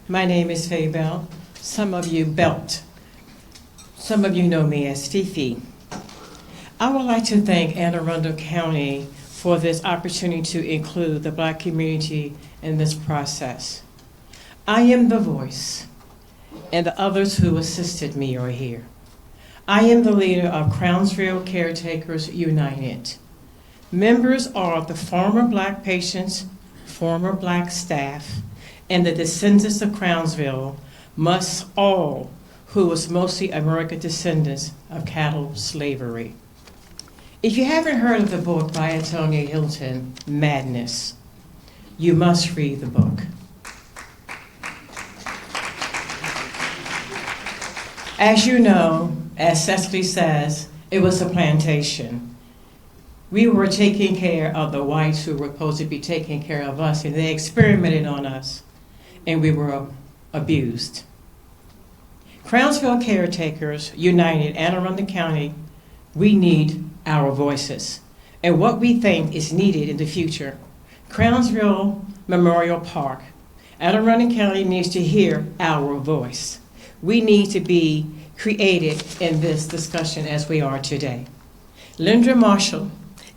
My name is Faye Bell. Some of you Belt. Some of you know me as Fifi. I would like to thank Arundel County for this opportunity to include the Black community in this process. I am the voice, and the others who assisted me are here. I am the leader of Crownsville Caretakers United. Members are the former Black patients, former Black staff, and the descendants of Crownsville, must all who was mostly American descendants of cattle slavery. If you haven't heard of the book by Antonia Hilton, Madness, you must read the book. As you know, as Cecily says, it was a plantation. We were taking care of the whites who were supposed to be taking care of us, and they experimented on us, and we were abused. Crownsville Caretakers United, Anne Arundel County, we need our voices and what we think is needed in the future. Crownsville Memorial Park, Anne Arundel County needs to hear our voice. We need to be created in this discussion as we are today. Linda Marshall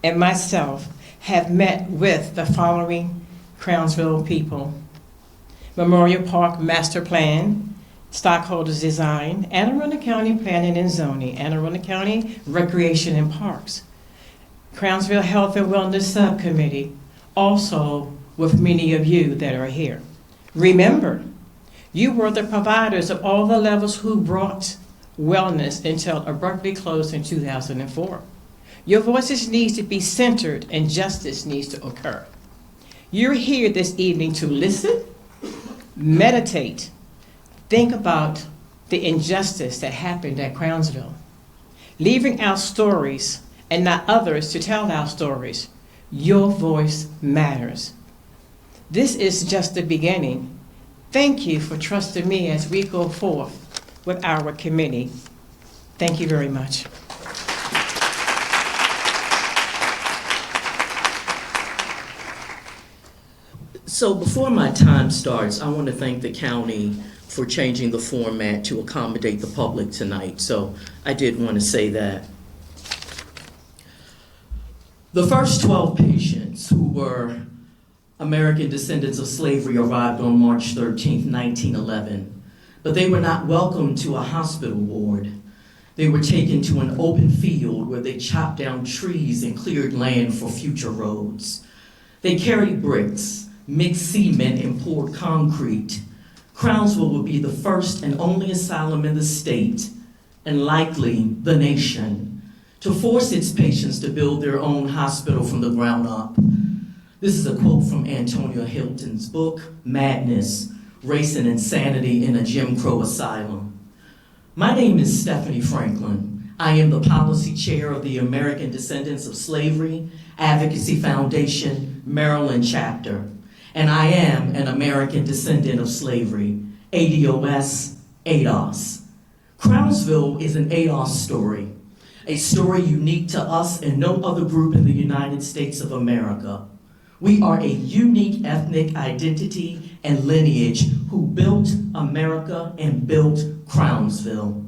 and myself have met with the following Crownsville people: Memorial Park Master Plan, Stockholders Design, Anne Arundel County Planning and Zoning, Anne Arundel County Recreation and Parks, Crownsville Health and Wellness Subcommittee, also with many of you that are here. Remember, you were the providers of all the levels who brought wellness until abruptly closed in 2004. Your voices need to be centered and justice needs to occur. You're here this evening to listen, meditate, think about the injustice that happened at Crownsville, leaving our stories and not others to tell our stories. Your voice matters. This is just the beginning. Thank you for trusting me as we go forth with our committee. Thank you very much. So before my time starts, I want to thank the county for changing the format to accommodate the public tonight. So I did want to say that. The first 12 patients who were American descendants of slavery arrived on March 13, 1911, but they were not welcomed to a hospital ward. They were taken to an open field where they chopped down trees and cleared land for future roads. They carried bricks, mixed cement, and poured concrete. Crownsville would be the first and only asylum in the state, and likely the nation, to force its patients to build their own hospital from the ground up. This is a quote from Antonia Hilton's book, Madness, Race and Insanity in a Jim Crow Asylum. My name is Stephanie Franklin. I am the policy chair of the American Descendants of Slavery Advocacy Foundation, Maryland chapter, and I am an American descendant of slavery, ADOS, ADOS. Crownsville is an ADOS story, a story unique to us and no other group in the United States of America. We are a unique ethnic identity and lineage who built America and built Crownsville.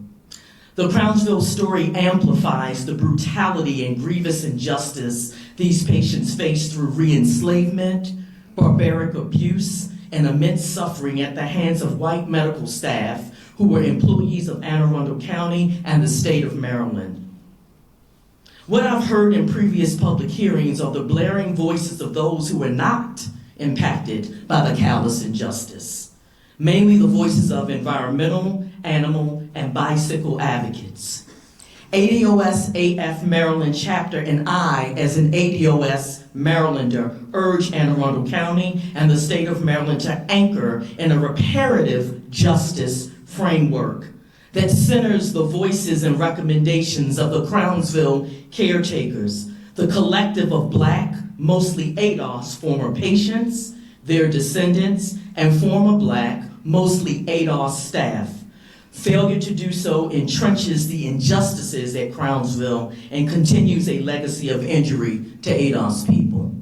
The Crownsville story amplifies the brutality and grievous injustice these patients face through re-enslavement, barbaric abuse, and immense suffering at the hands of white medical staff who were employees of Anne Arundel County and the state of Maryland. What I've heard in previous public hearings are the blaring voices of those who were not impacted by the callous injustice, mainly the voices of environmental, animal, and bicycle advocates. ADOS AF Maryland chapter and I, as an ADOS Marylander, urge Anne Arundel County and the state of Maryland to anchor in a reparative justice framework that centers the voices and recommendations of the Crownsville caretakers, the collective of Black, mostly ADOS former patients, their descendants, and former Black, mostly ADOS staff. Failure to do so entrenches the injustices at Crownsville and continues a legacy of injury to ADOS people.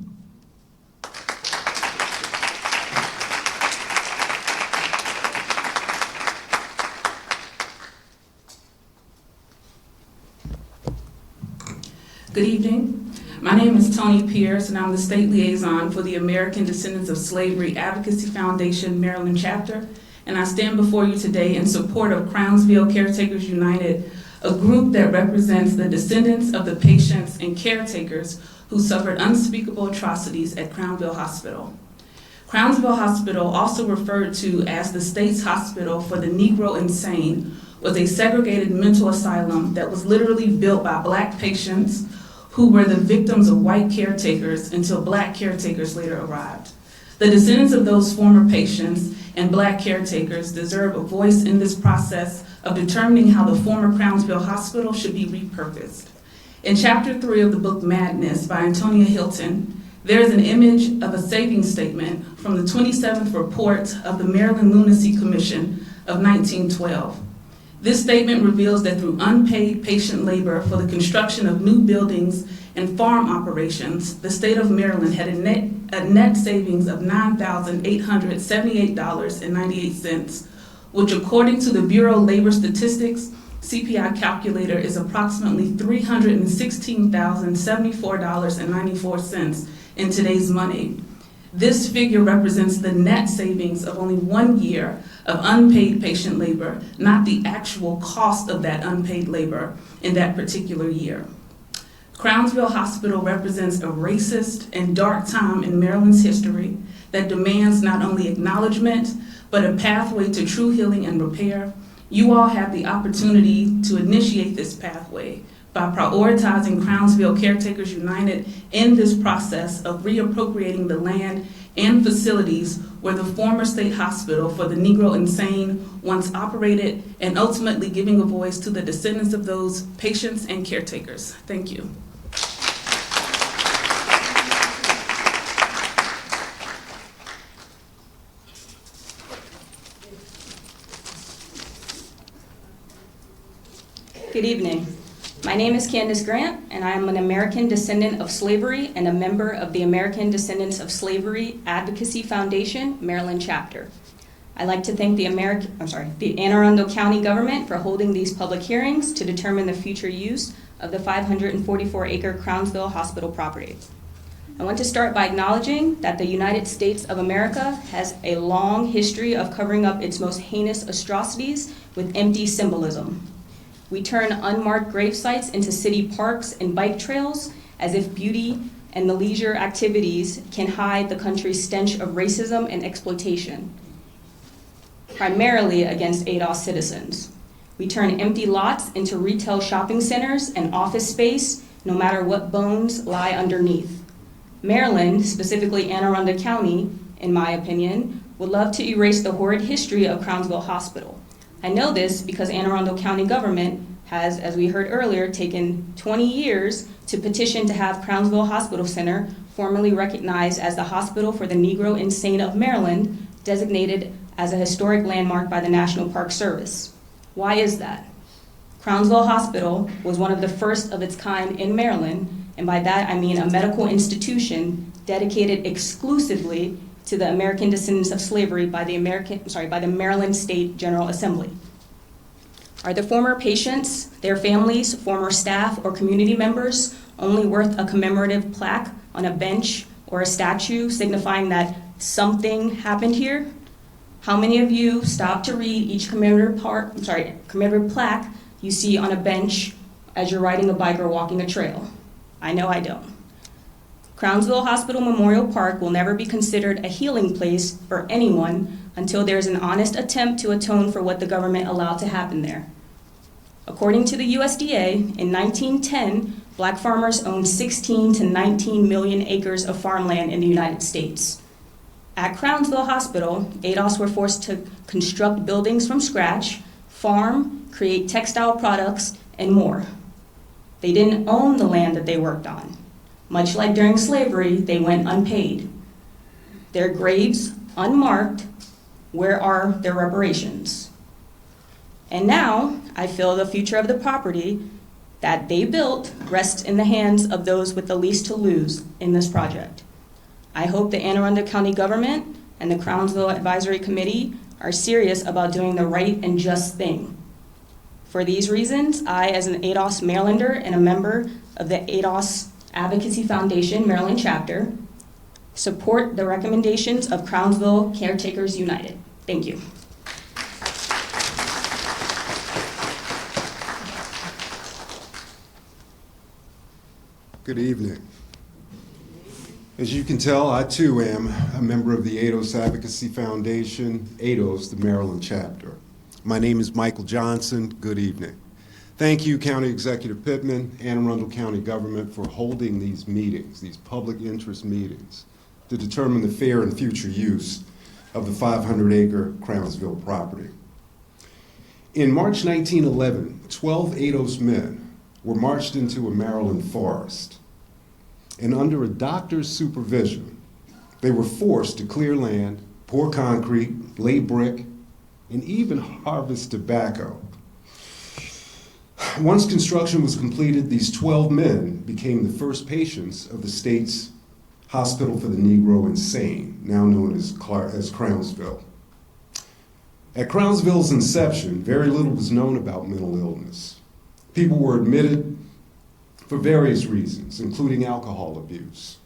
Good evening. My name is Tony Pierce, and I'm the state liaison for the American Descendants of Slavery Advocacy Foundation Maryland chapter, and I stand before you today in support of Crownsville Caretakers United, a group that represents the descendants of the patients and caretakers who suffered unspeakable atrocities at Crownsville Hospital. Crownsville Hospital, also referred to as the state's hospital for the Negro insane, was a segregated mental asylum that was literally built by Black patients who were the victims of white caretakers until Black caretakers later arrived. The descendants of those former patients and Black caretakers deserve a voice in this process of determining how the former Crownsville Hospital should be repurposed. In Chapter 3 of the book Madness by Antonia Hilton, there is an image of a saving statement from the 27th report of the Maryland Lunacy Commission of 1912. This statement reveals that through unpaid patient labor for the construction of new buildings and farm operations, the state of Maryland had a net savings of $9,878.98, which according to the Bureau of Labor Statistics CPI calculator is approximately $316,074.94 in today's money. This figure represents the net savings of only 1 year of unpaid patient labor, not the actual cost of that unpaid labor in that particular year. Crownsville Hospital represents a racist and dark time in Maryland's history that demands not only acknowledgement, but a pathway to true healing and repair. You all have the opportunity to initiate this pathway by prioritizing Crownsville Caretakers United in this process of reappropriating the land and facilities where the former state hospital for the Negro insane once operated, and ultimately giving a voice to the descendants of those patients and caretakers. Thank you. Good evening. My name is Candace Grant, and I am an American descendant of slavery and a member of the American Descendants of Slavery Advocacy Foundation, Maryland chapter. I'd like to thank the Anne Arundel County government for holding these public hearings to determine the future use of the 544-acre Crownsville Hospital property. I want to start by acknowledging that the United States of America has a long history of covering up its most heinous atrocities with empty symbolism. We turn unmarked grave sites into city parks and bike trails as if beauty and the leisure activities can hide the country's stench of racism and exploitation, primarily against ADOS citizens. We turn empty lots into retail shopping centers and office space, no matter what bones lie underneath. Maryland, specifically Anne Arundel County, in my opinion, would love to erase the horrid history of Crownsville Hospital. I know this because Anne Arundel County government has, as we heard earlier, taken 20 years to petition to have Crownsville Hospital Center, formally recognized as the Hospital for the Negro Insane of Maryland, designated as a historic landmark by the National Park Service. Why is that? Crownsville Hospital was one of the first of its kind in Maryland, and by that I mean a medical institution dedicated exclusively to the American descendants of slavery by the Maryland State General Assembly. Are the former patients, their families, former staff, or community members only worth a commemorative plaque on a bench or a statue signifying that something happened here? How many of you stop to read each commemorative plaque you see on a bench as you're riding a bike or walking a trail? I know I don't. Crownsville Hospital Memorial Park will never be considered a healing place for anyone until there's an honest attempt to atone for what the government allowed to happen there. According to the USDA, in 1910, black farmers owned 16 to 19 million acres of farmland in the United States. At Crownsville Hospital, ADOS were forced to construct buildings from scratch, farm, create textile products, and more. They didn't own the land that they worked on. Much like during slavery, they went unpaid. Their graves unmarked. Where are their reparations? And now, I feel the future of the property that they built rests in the hands of those with the least to lose in this project. I hope the Anne Arundel County government and the Crownsville Advisory Committee are serious about doing the right and just thing. For these reasons, I, as an ADOS Marylander and a member of the ADOS Advocacy Foundation Maryland chapter, support the recommendations of Crownsville Caretakers United. Thank you. Good evening. As you can tell, I too am a member of the ADOS Advocacy Foundation, ADOS, the Maryland chapter. My name is Michael Johnson. Good evening. Thank you, County Executive Pittman, Anne Arundel County government, for holding these meetings, these public interest meetings, to determine the fair and future use of the 500-acre Crownsville property. In March 1911, 12 ADOS men were marched into a Maryland forest, and under a doctor's supervision, they were forced to clear land, pour concrete, lay brick, and even harvest tobacco. Once construction was completed, these 12 men became the first patients of the state's Hospital for the Negro Insane, now known as Crownsville. At Crownsville's inception, very little was known about mental illness. People were admitted for various reasons, including alcohol abuse,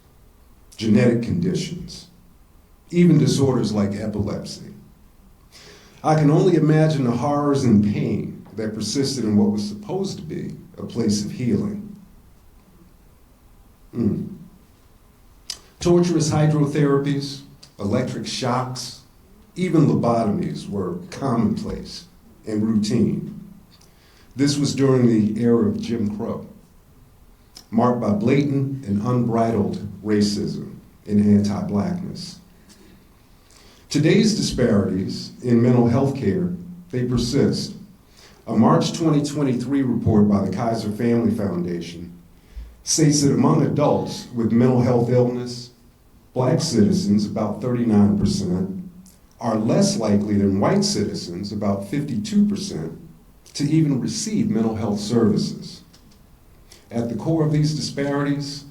genetic conditions, even disorders like epilepsy. I can only imagine the horrors and pain that persisted in what was supposed to be a place of healing. Torturous hydrotherapies, electric shocks, even lobotomies were commonplace and routine. This was during the era of Jim Crow, marked by blatant and unbridled racism and anti-blackness. Today's disparities in mental health care, they persist. A March 2023 report by the Kaiser Family Foundation states that among adults with mental health illness, black citizens, about 39%, are less likely than white citizens, about 52%, to even receive mental health services. At the core of these disparities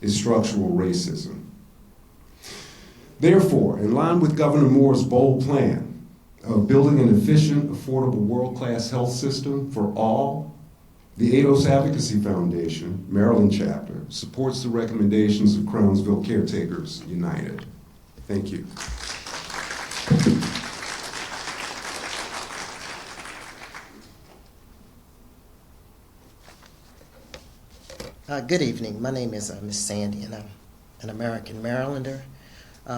is structural racism. Therefore, in line with Governor Moore's bold plan of building an efficient, affordable, world-class health system for all, the ADOS Advocacy Foundation, Maryland chapter, supports the recommendations of Crownsville Caretakers United. Thank you. Good evening. My name is Miss Sandy, and I'm an American Marylander.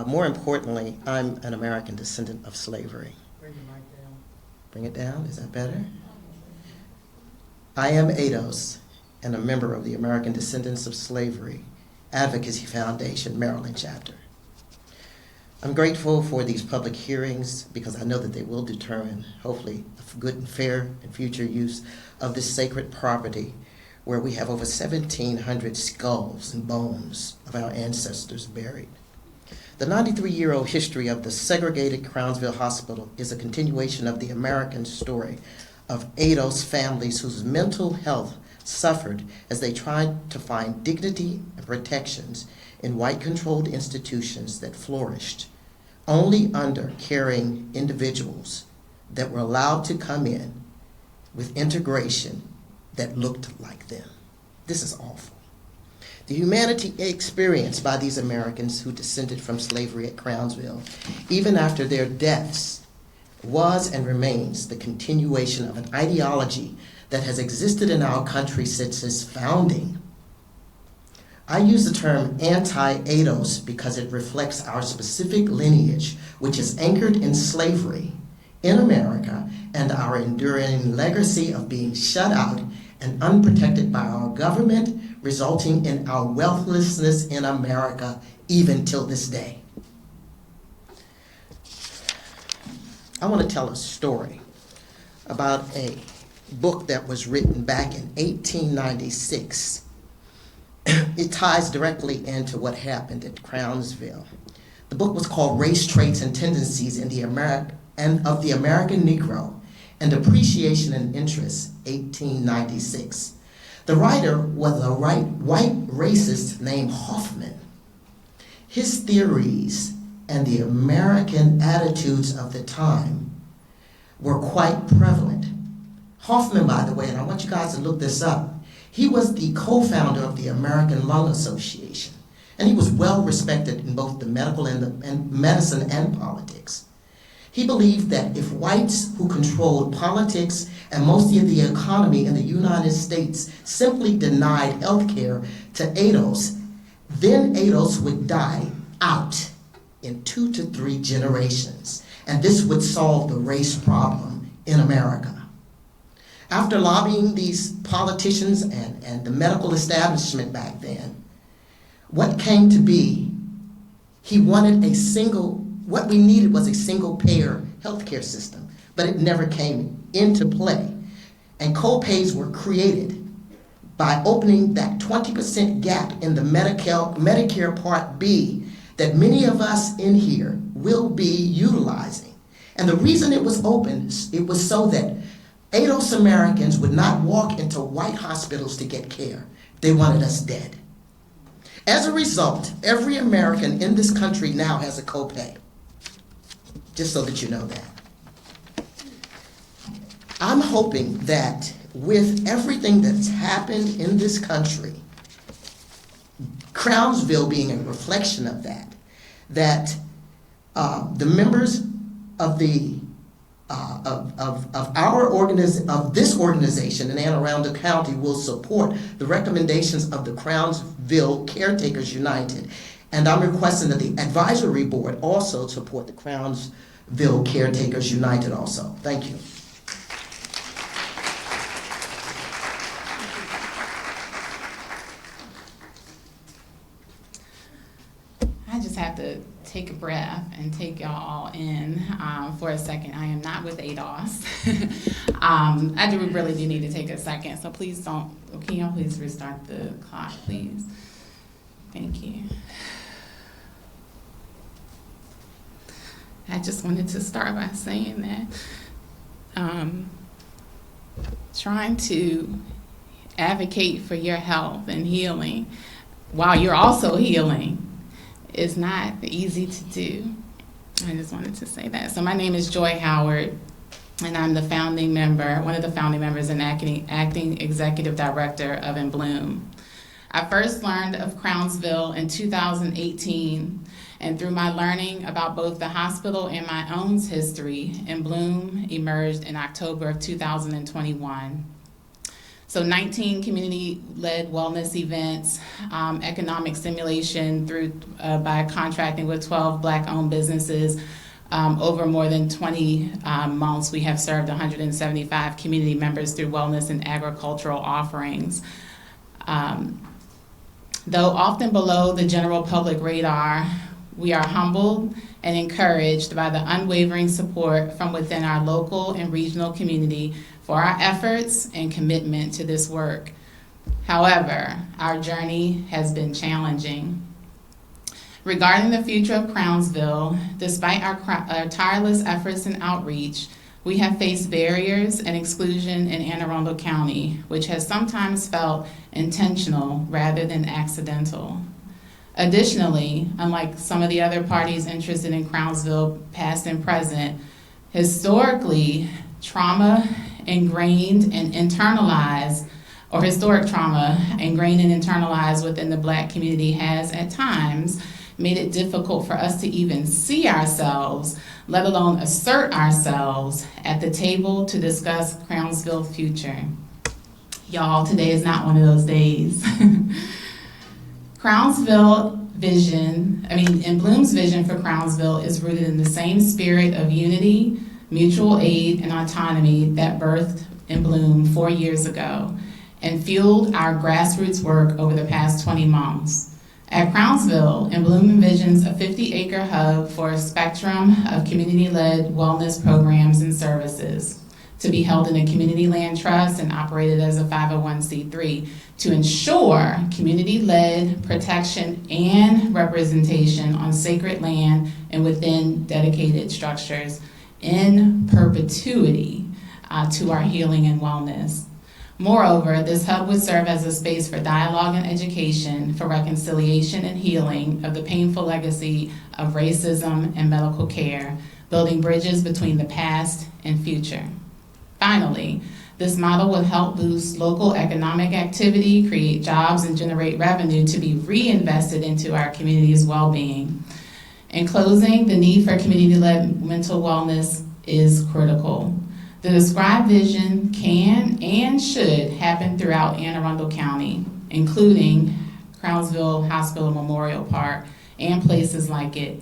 More importantly, I'm an American descendant of slavery. Bring your mic down. Bring it down? Is that better? I am ADOS and a member of the American Descendants of Slavery Advocacy Foundation, Maryland chapter. I'm grateful for these public hearings because I know that they will determine, hopefully, a good and fair and future use of this sacred property where we have over 1,700 skulls and bones of our ancestors buried. The 93-year-old history of the segregated Crownsville Hospital is a continuation of the American story of ADOS families whose mental health suffered as they tried to find dignity and protections in white-controlled institutions that flourished only under caring individuals that were allowed to come in with integration that looked like them. This is awful. The humanity experienced by these Americans who descended from slavery at Crownsville, even after their deaths, was and remains the continuation of an ideology that has existed in our country since its founding. I use the term anti-ADOS because it reflects our specific lineage, which is anchored in slavery in America and our enduring legacy of being shut out and unprotected by our government, resulting in our wealthlessness in America even till this day. I want to tell a story about a book that was written back in 1896. It ties directly into what happened at Crownsville. The book was called Race, Traits, and Tendencies of the American Negro and Appreciation and Interest, 1896. The writer was a white racist named Hoffman. His theories and the American attitudes of the time were quite prevalent. Hoffman, by the way, and I want you guys to look this up, he was the co-founder of the American Lung Association, and he was well respected in both the medical and medicine and politics. He believed that if whites who controlled politics and most of the economy in the United States simply denied health care to ADOS, then ADOS would die out in 2 to 3 generations, and this would solve the race problem in America. After lobbying these politicians and the medical establishment back then, what came to be, he wanted what we needed was a single-payer healthcare system, but it never came into play. And co-pays were created by opening that 20% gap in the Medicare Part B that many of us in here will be utilizing. And the reason it was open, it was so that ADOS Americans would not walk into white hospitals to get care. They wanted us dead. As a result, every American in this country now has a copay. Just so that you know that. I'm hoping that with everything that's happened in this country, Crownsville being a reflection of that, the members of this organization in Anne Arundel County will support the recommendations of the Crownsville Caretakers United. And I'm requesting that the advisory board also support the Crownsville Caretakers United also. Thank you. I just have to take a breath and take y'all all in for a second. I am not with ADOS. I really do need to take a second, so please don't, can y'all please restart the clock, please? Thank you. I just wanted to start by saying that trying to advocate for your health and healing while you're also healing is not easy to do. I just wanted to say that. So my name is Joy Howard, and I'm the founding member, one of the founding members and acting executive director of In Bloom. I first learned of Crownsville in 2018, and through my learning about both the hospital and my own history, In Bloom emerged in October of 2021. So 19 community-led wellness events, economic stimulation through by contracting with 12 Black-owned businesses. Over more than 20 months, we have served 175 community members through wellness and agricultural offerings. Though often below the general public radar, we are humbled and encouraged by the unwavering support from within our local and regional community for our efforts and commitment to this work. However, our journey has been challenging. Regarding the future of Crownsville, despite our tireless efforts and outreach, we have faced barriers and exclusion in Anne Arundel County, which has sometimes felt intentional rather than accidental. Additionally, unlike some of the other parties interested in Crownsville, past and present, historically, trauma ingrained and internalized, or historic trauma ingrained and internalized within the Black community has at times made it difficult for us to even see ourselves, let alone assert ourselves at the table to discuss Crownsville's future. Y'all, today is not one of those days. Crownsville vision, In Bloom's vision for Crownsville is rooted in the same spirit of unity, mutual aid, and autonomy that birthed In Bloom 4 years ago and fueled our grassroots work over the past 20 months. At Crownsville, In Bloom envisions a 50-acre hub for a spectrum of community-led wellness programs and services to be held in a community land trust and operated as a 501c3 to ensure community-led protection and representation on sacred land and within dedicated structures in perpetuity to our healing and wellness. Moreover, this hub would serve as a space for dialogue and education, for reconciliation and healing of the painful legacy of racism and medical care, building bridges between the past and future. Finally, this model would help boost local economic activity, create jobs, and generate revenue to be reinvested into our community's well-being. In closing, the need for community-led mental wellness is critical. The described vision can and should happen throughout Anne Arundel County, including Crownsville Hospital Memorial Park and places like it.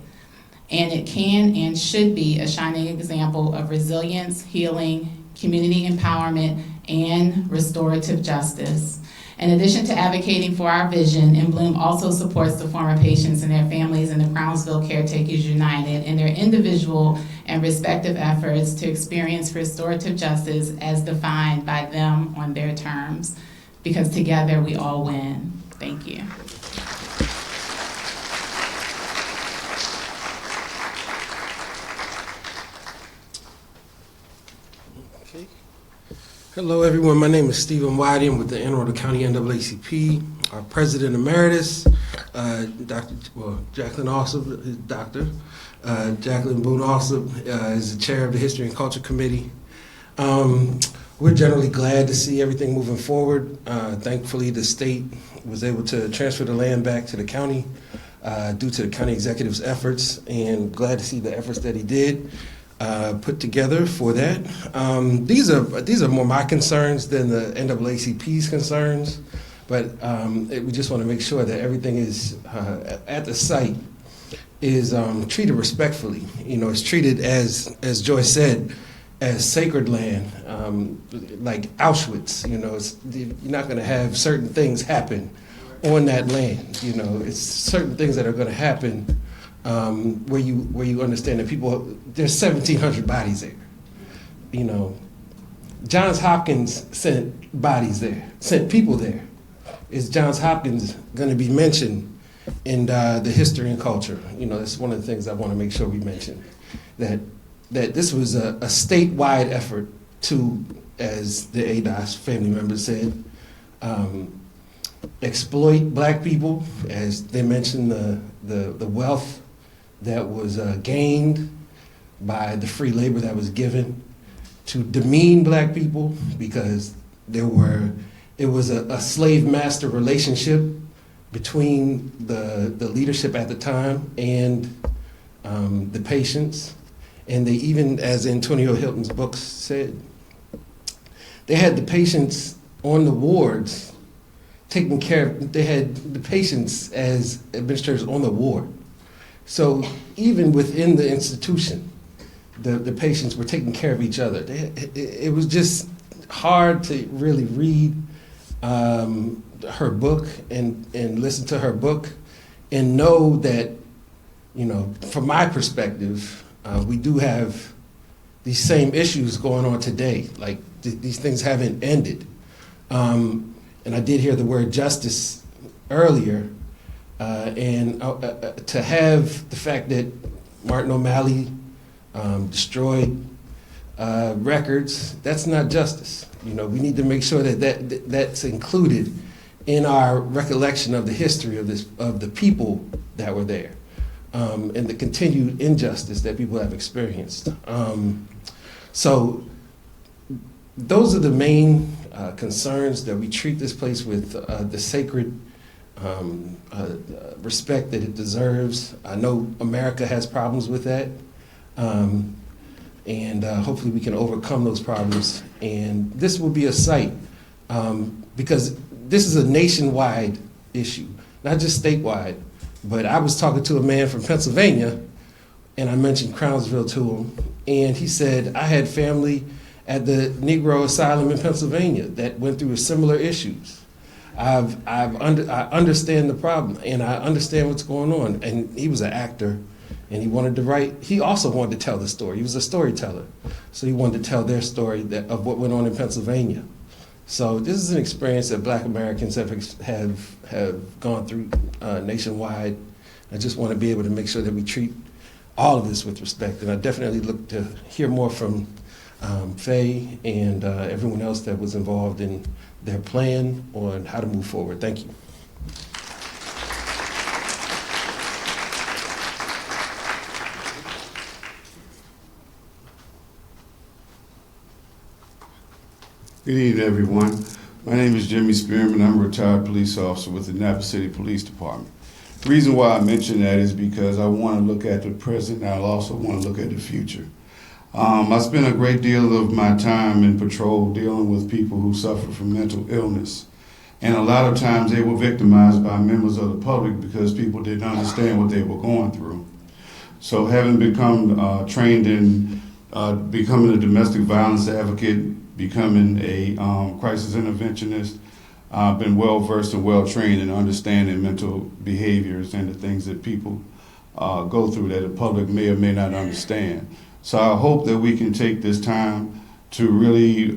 And it can and should be a shining example of resilience, healing, community empowerment, and restorative justice. In addition to advocating for our vision, In Bloom also supports the former patients and their families in the Crownsville Caretakers United in their individual and respective efforts to experience restorative justice as defined by them on their terms, because together we all win. Thank you. Hello, everyone. My name is Stephen Whitey. I'm with the Anne Arundel County NAACP. Our President Emeritus, Jacqueline Alsop is Dr. Jacqueline Boone Alsop is the chair of the History and Culture Committee. We're generally glad to see everything moving forward. Thankfully, the state was able to transfer the land back to the county due to the county executive's efforts, and glad to see the efforts that he did put together for that. These are more my concerns than the NAACP's concerns, but we just want to make sure that everything is at the site is treated respectfully. You know, it's treated as Joyce said, as sacred land, like Auschwitz. You know, you're not going to have certain things happen on that land. You know, it's certain things that are going to happen where you understand that there's 1,700 bodies there. You know, Johns Hopkins sent bodies there, sent people there. Is Johns Hopkins going to be mentioned in the history and culture? You know, that's one of the things I want to make sure we mention, that this was a statewide effort to as the ADOS family member said, exploit black people, as they mentioned the wealth that was gained by the free labor that was given, to demean black people because it was a slave-master relationship between the leadership at the time and the patients. And they even, as Antonio Hilton's book said, they had the patients on the wards taking care of, they had the patients as administrators on the ward. So even within the institution, the patients were taking care of each other. It was just hard to really read her book and listen to her book and know that, you know, from my perspective, we do have these same issues going on today. Like these things haven't ended. And I did hear the word justice earlier, and to have the fact that Martin O'Malley destroyed records, that's not justice. You know, we need to make sure that that's included in our recollection of the history of the people that were there, and the continued injustice that people have experienced. So those are the main concerns, that we treat this place with the sacred respect that it deserves. I know America has problems with that, and hopefully we can overcome those problems. And this will be a site, because this is a nationwide issue, not just statewide. But I was talking to a man from Pennsylvania, and I mentioned Crownsville to him, and he said, I had family at the Negro Asylum in Pennsylvania that went through similar issues. I understand the problem, and I understand what's going on. And he was an actor, and he wanted to write. He also wanted to tell the story. He was a storyteller, so he wanted to tell their story of what went on in Pennsylvania. So this is an experience that Black Americans have gone through nationwide. I just want to be able to make sure that we treat all of this with respect, and I definitely look to hear more from Faye and everyone else that was involved in their plan on how to move forward. Thank you. Good evening, everyone. My name is Jimmy Spearman. I'm a retired police officer with the Napa City Police Department. The reason why I mention that is because I want to look at the present, and I also want to look at the future. I spent a great deal of my time in patrol dealing with people who suffer from mental illness. And a lot of times they were victimized by members of the public because people didn't understand what they were going through. So having become trained in becoming a domestic violence advocate, becoming a crisis interventionist, I've been well versed and well trained in understanding mental behaviors and the things that people go through that the public may or may not understand. So I hope that we can take this time to really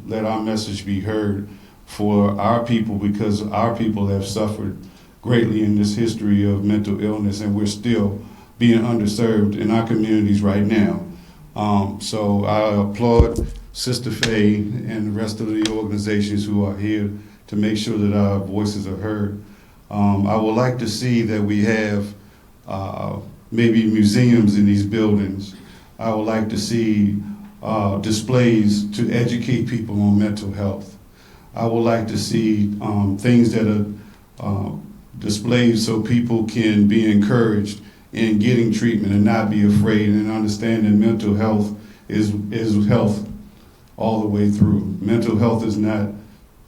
let our message be heard for our people, because our people have suffered greatly in this history of mental illness, and we're still being underserved in our communities right now. So I applaud Sister Faye and the rest of the organizations who are here to make sure that our voices are heard. I would like to see that we have maybe museums in these buildings. I would like to see displays to educate people on mental health. I would like to see things that are displayed so people can be encouraged in getting treatment and not be afraid, and understand that mental health is health all the way through. Mental health is not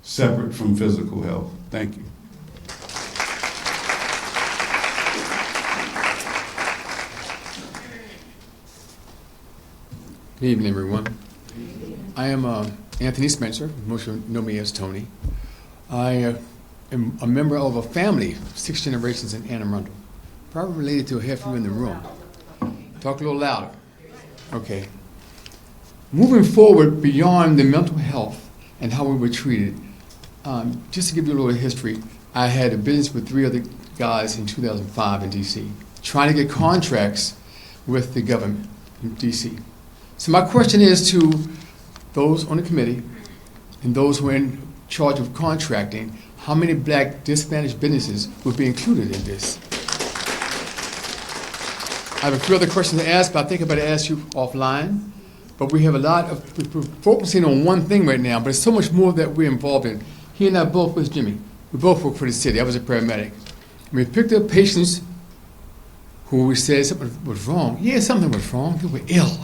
separate from physical health. Thank you. Good evening, everyone. I am Anthony Spencer. Most of you know me as Tony. I am a member of a family, 6 generations in Arundel. Probably related to half of you in the room. Talk a little louder. Okay. Moving forward beyond the mental health and how we were treated, just to give you a little history, I had a business with 3 other guys in 2005 in D.C., trying to get contracts with the government in D.C. So my question is to those on the committee and those who are in charge of contracting, how many black disadvantaged businesses would be included in this? I have a few other questions to ask, but I think I better ask you offline. But we have a lot of, we're focusing on one thing right now, but there's so much more that we're involved in. He and I both, with Jimmy, we both work for the city. I was a paramedic. We picked up patients who we said something was wrong. Yeah, something was wrong. They were ill.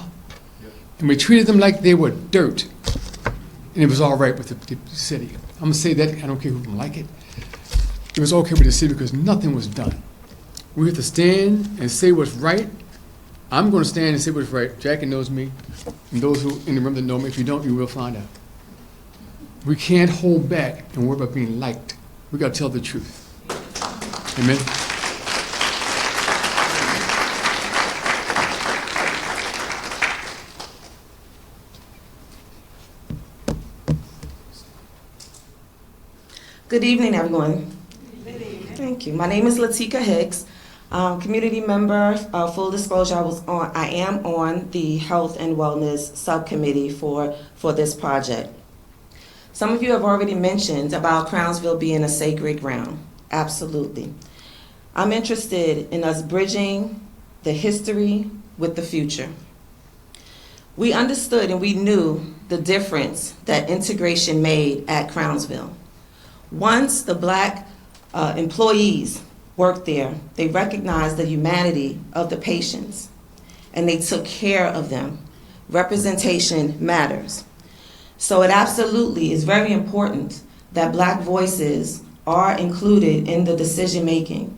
And we treated them like they were dirt. And it was all right with the city. I'm going to say that. I don't care who don't like it. It was okay with the city because nothing was done. We have to stand and say what's right. I'm going to stand and say what's right. Jackie knows me. And those who in the room that know me, if you don't, you will find out. We can't hold back and worry about being liked. We got to tell the truth. Amen. Good evening, everyone. Thank you. My name is Latika Hicks, community member. Full disclosure, I am on the Health and Wellness Subcommittee for this project. Some of you have already mentioned about Crownsville being a sacred ground. Absolutely. I'm interested in us bridging the history with the future. We understood and we knew the difference that integration made at Crownsville. Once the black employees worked there, they recognized the humanity of the patients and they took care of them. Representation matters. So it absolutely is very important that black voices are included in the decision making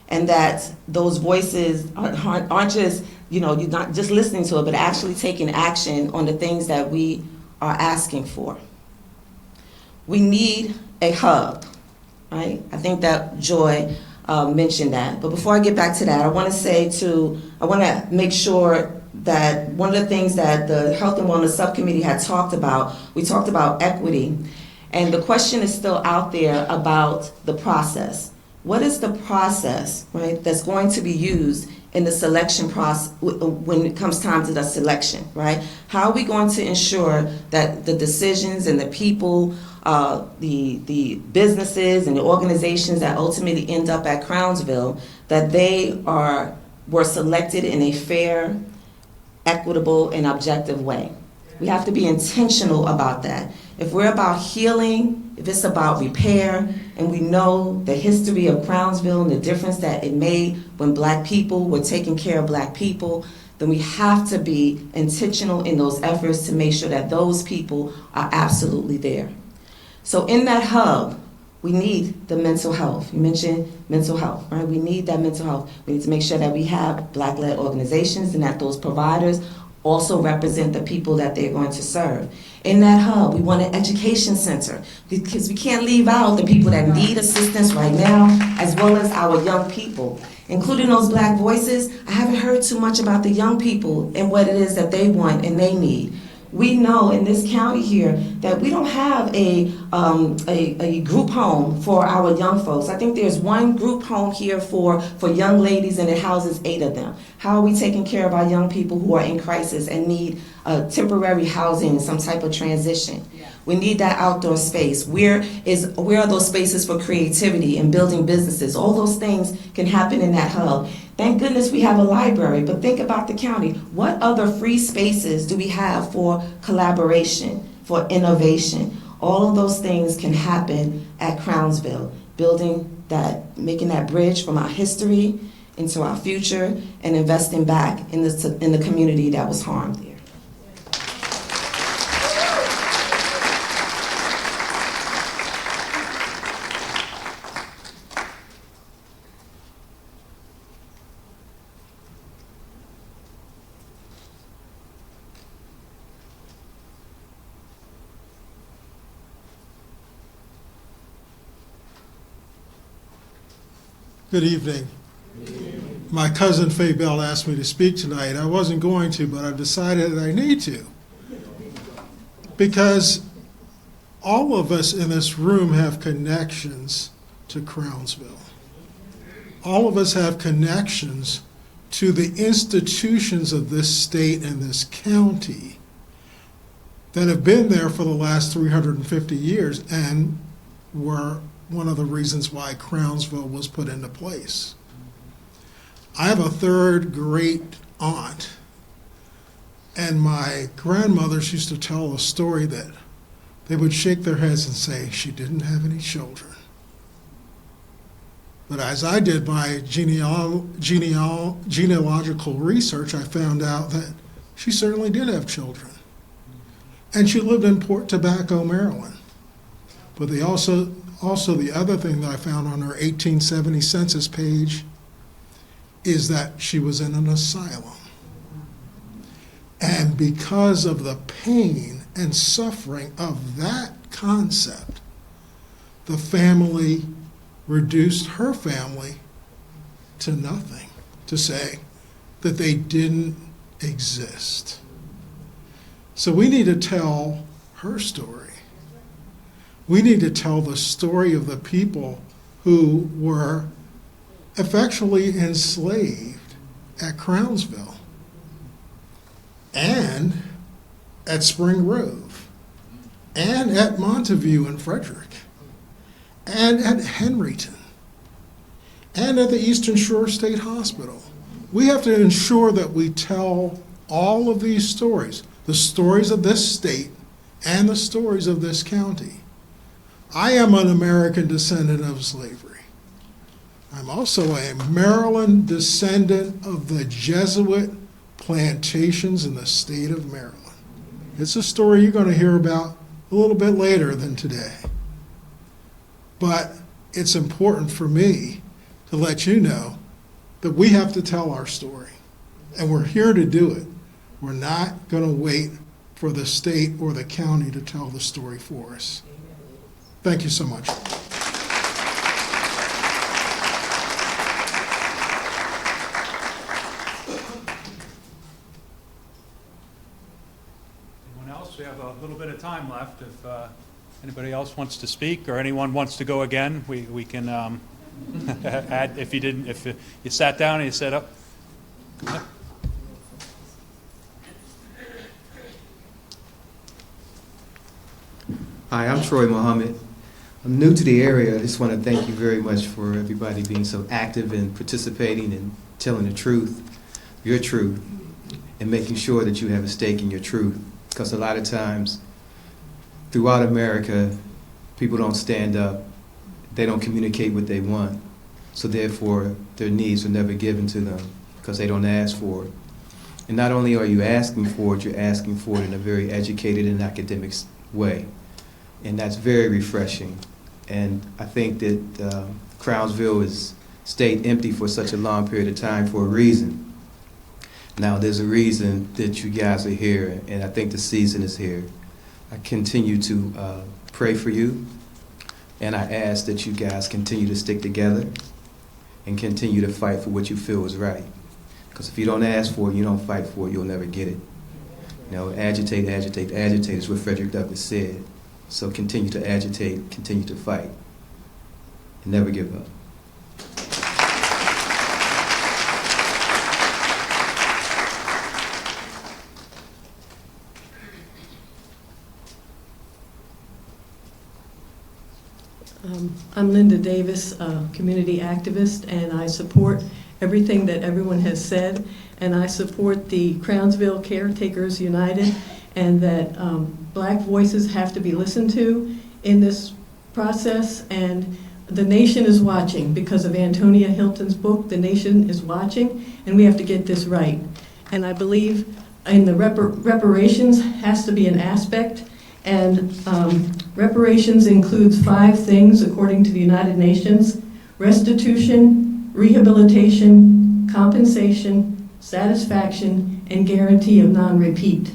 and that those voices aren't just, you're not just listening to it, but actually taking action on the things that we are asking for. We need a hub, right? I think that Joy mentioned that. But before I get back to that, I want to make sure that one of the things that the Health and Wellness Subcommittee had talked about, we talked about equity. And the question is still out there about the process. What is the process, right, that's going to be used in the selection process when it comes time to the selection, right? How are we going to ensure that the decisions and the people, the businesses and the organizations that ultimately end up at Crownsville, that they were selected in a fair, equitable, and objective way? We have to be intentional about that. If we're about healing, if it's about repair, and we know the history of Crownsville and the difference that it made when black people were taking care of black people, then we have to be intentional in those efforts to make sure that those people are absolutely there. So in that hub, we need the mental health. You mentioned mental health, right? We need that mental health. We need to make sure that we have black-led organizations and that those providers also represent the people that they're going to serve. In that hub, we want an education center because we can't leave out the people that need assistance right now, as well as our young people. Including those black voices, I haven't heard too much about the young people and what it is that they want and they need. We know in this county here that we don't have a group home for our young folks. I think there's one group home here for young ladies and it houses 8 of them. How are we taking care of our young people who are in crisis and need temporary housing, some type of transition? Yeah. We need that outdoor space. Where are those spaces for creativity and building businesses? All those things can happen in that hub. Thank goodness we have a library, but think about the county. What other free spaces do we have for collaboration, for innovation? All of those things can happen at Crownsville, making that bridge from our history into our future and investing back in the community that was harmed there. Good evening. My cousin Faye Bell asked me to speak tonight. I wasn't going to, but I've decided that I need to. Because all of us in this room have connections to Crownsville. All of us have connections to the institutions of this state and this county that have been there for the last 350 years and were one of the reasons why Crownsville was put into place. I have a third great aunt, and my grandmothers used to tell a story that they would shake their heads and say she didn't have any children. But as I did my genealogical research, I found out that she certainly did have children. And she lived in Port Tobacco, Maryland. But the other thing that I found on her 1870 census page is that she was in an asylum. And because of the pain and suffering of that concept, the family reduced her family to nothing, to say that they didn't exist. So we need to tell her story. We need to tell the story of the people who were effectually enslaved at Crownsville and at Spring Grove and at Monteview and Frederick and at Henryton and at the Eastern Shore State Hospital. We have to ensure that we tell all of these stories, the stories of this state and the stories of this county. I am an American descendant of slavery. I'm also a Maryland descendant of the Jesuit plantations in the state of Maryland. It's a story you're going to hear about a little bit later than today. But it's important for me to let you know that we have to tell our story. And we're here to do it. We're not going to wait for the state or the county to tell the story for us. Thank you so much. Anyone else? We have a little bit of time left. If anybody else wants to speak or anyone wants to go again, we can add. If you sat down and you sat up. Hi, I'm Troy Muhammad. I'm new to the area. I just want to thank you very much for everybody being so active and participating and telling the truth, your truth, and making sure that you have a stake in your truth. Because a lot of times, throughout America, people don't stand up. They don't communicate what they want. So therefore, their needs are never given to them because they don't ask for it. And not only are you asking for it, you're asking for it in a very educated and academic way. And that's very refreshing. And I think that Crownsville has stayed empty for such a long period of time for a reason. Now, there's a reason that you guys are here, and I think the season is here. I continue to pray for you, and I ask that you guys continue to stick together and continue to fight for what you feel is right. Because if you don't ask for it, you don't fight for it, you'll never get it. You know, agitate, agitate, agitate is what Frederick Douglass said. So continue to agitate, continue to fight, and never give up. I'm Linda Davis, a community activist, and I support everything that everyone has said, and I support the Crownsville Caretakers United, and that Black voices have to be listened to in this process, and the nation is watching. Because of Antonia Hilton's book, The Nation is Watching, and we have to get this right. And I believe in the reparations has to be an aspect, and reparations includes 5 things according to the United Nations: restitution, rehabilitation, compensation, satisfaction, and guarantee of non-repeat.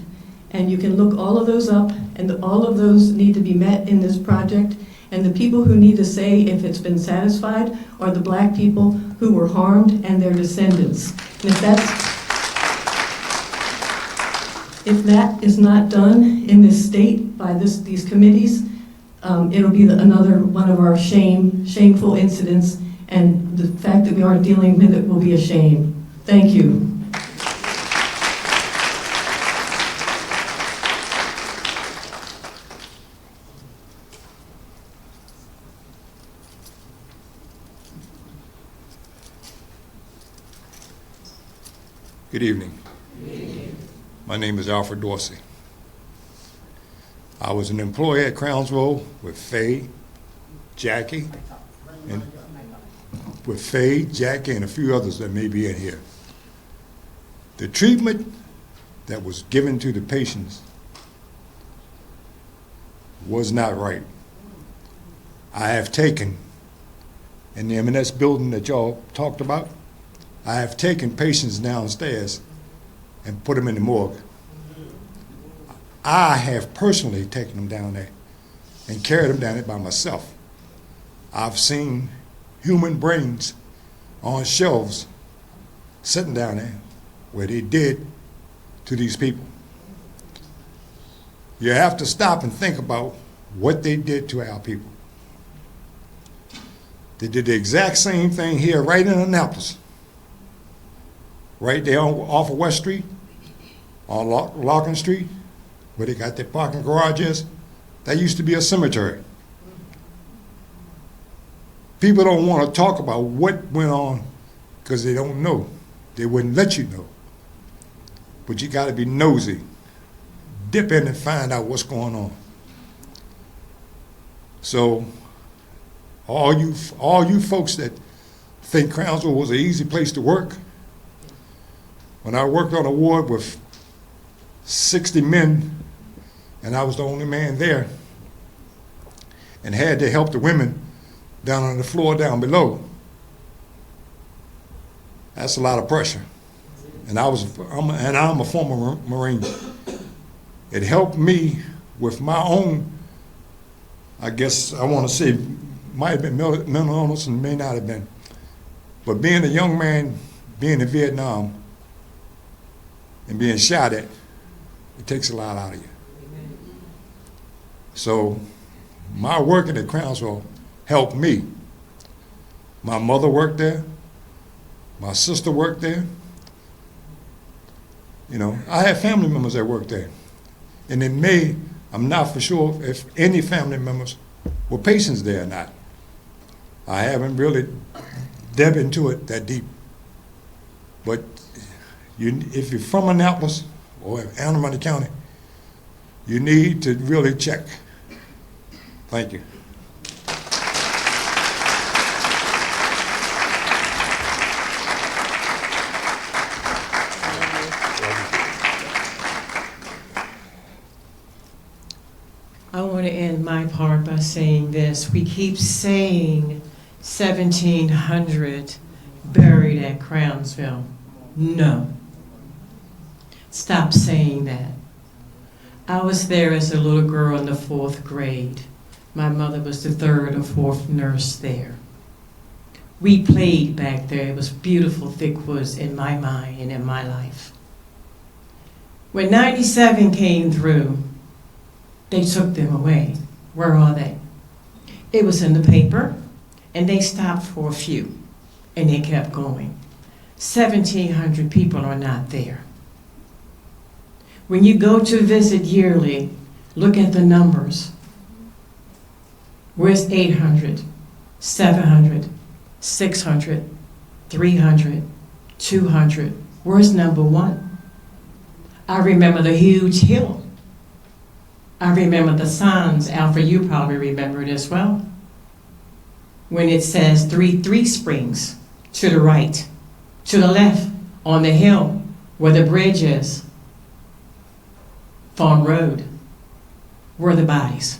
And you can look all of those up, and all of those need to be met in this project. And the people who need to say if it's been satisfied are the Black people who were harmed and their descendants. And if that is not done in this state by these committees, it'll be another one of our shameful incidents, and the fact that we aren't dealing with it will be a shame. Thank you. Good evening. My name is Alfred Dorsey. I was an employee at Crownsville with Jackie, and a few others that may be in here. The treatment that was given to the patients was not right. I have taken, in the M&S building that y'all talked about, I have taken patients downstairs and put them in the morgue. I have personally taken them down there and carried them down there by myself. I've seen human brains on shelves sitting down there where they did to these people. You have to stop and think about what they did to our people. They did the exact same thing here right in Annapolis. Right there off of West Street, on Larkin Street, where they got their parking garages. That used to be a cemetery. People don't want to talk about what went on because they don't know. They wouldn't let you know. But you got to be nosy. Dip in and find out what's going on. So, all you folks that think Crownsville was an easy place to work, when I worked on a ward with 60 men, and I was the only man there, and had to help the women down on the floor down below, that's a lot of pressure. And I'm a former Marine. It helped me with my own, I guess I want to say, might have been mental illness and may not have been. But being a young man, being in Vietnam, and being shot at, it takes a lot out of you. So my working at Crownsville helped me. My mother worked there. My sister worked there. You know, I had family members that worked there. And in May, I'm not for sure if any family members were patients there or not. I haven't really dug into it that deep. But if you're from Annapolis or Anne Arundel County, you need to really check. Thank you. I want to end my part by saying this. We keep saying 1,700 buried at Crownsville. No. Stop saying that. I was there as a little girl in the 4th grade. My mother was the 3rd or 4th nurse there. We played back there. It was beautiful, thick woods in my mind and in my life. When 97 came through, they took them away. Where are they? It was in the paper, and they stopped for a few, and they kept going. 1,700 people are not there. When you go to visit yearly, look at the numbers. Where's 800, 700, 600, 300, 200? Where's number 1? I remember the huge hill. I remember the signs. Alfred, you probably remember it as well. When it says 3 Springs to the right, to the left, on the hill where the bridge is, Farm Road, were the bodies.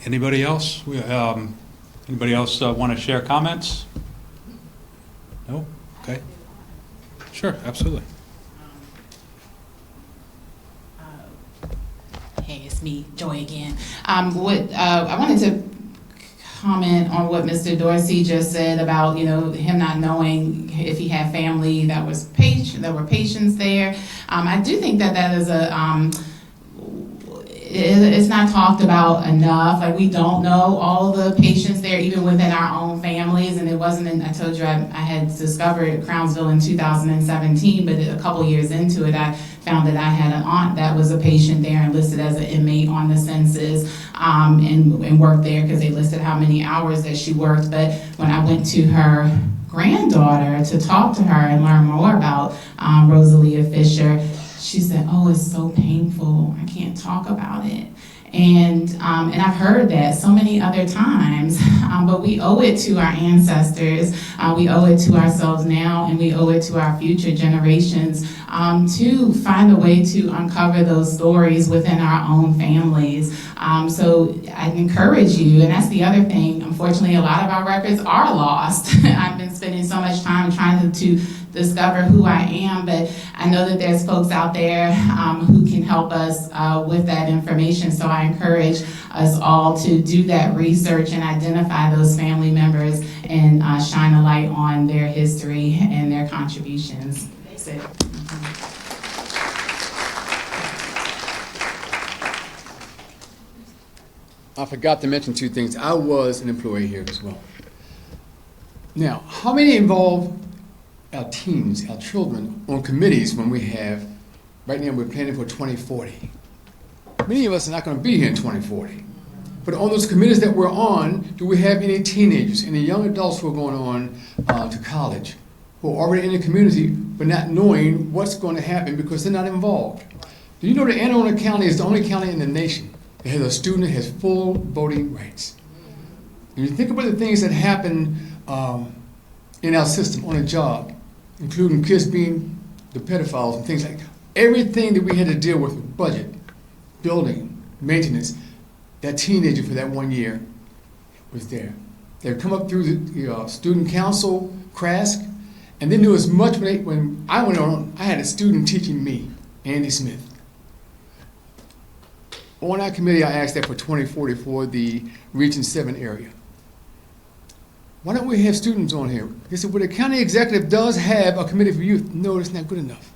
Anybody else? Anybody else want to share comments? No? Okay. Sure, absolutely. Hey, it's me, Joy again. I wanted to comment on what Mr. Dorsey just said about, him not knowing if he had family that were patients there. I do think that is it's not talked about enough. Like, we don't know all the patients there, even within our own families. And it wasn't, I told you I had discovered Crownsville in 2017, but a couple years into it, I found that I had an aunt that was a patient there and listed as an inmate on the census, and worked there because they listed how many hours that she worked. But when I went to her granddaughter to talk to her and learn more about Rosalia Fisher, she said, "Oh, it's so painful. I can't talk about it." And I've heard that so many other times, but we owe it to our ancestors, we owe it to ourselves now, and we owe it to our future generations to find a way to uncover those stories within our own families. So I encourage you, and that's the other thing. Unfortunately, a lot of our records are lost. I've been spending so much time trying to discover who I am, but I know that there's folks out there who can help us with that information. So I encourage us all to do that research and identify those family members and shine a light on their history and their contributions. That's it. I forgot to mention two things. I was an employee here as well. Now, how many involve our teens, our children, on committees when we have, right now we're planning for 2040. Many of us are not going to be here in 2040. But on those committees that we're on, do we have any teenagers, any young adults who are going on to college, who are already in the community, but not knowing what's going to happen because they're not involved? Do you know that Anne Arundel County is the only county in the nation that has a student that has full voting rights? And you think about the things that happen in our system on a job, including kids being the pedophiles and things like that. Everything that we had to deal with budget, building, maintenance, that teenager for that 1 year was there. They would come up through the student council, CRASC, and they knew as much when I went on. I had a student teaching me, Andy Smith. On our committee, I asked that for 2040 for the Region 7 area. Why don't we have students on here? They said, well, the county executive does have a committee for youth. No, it's not good enough.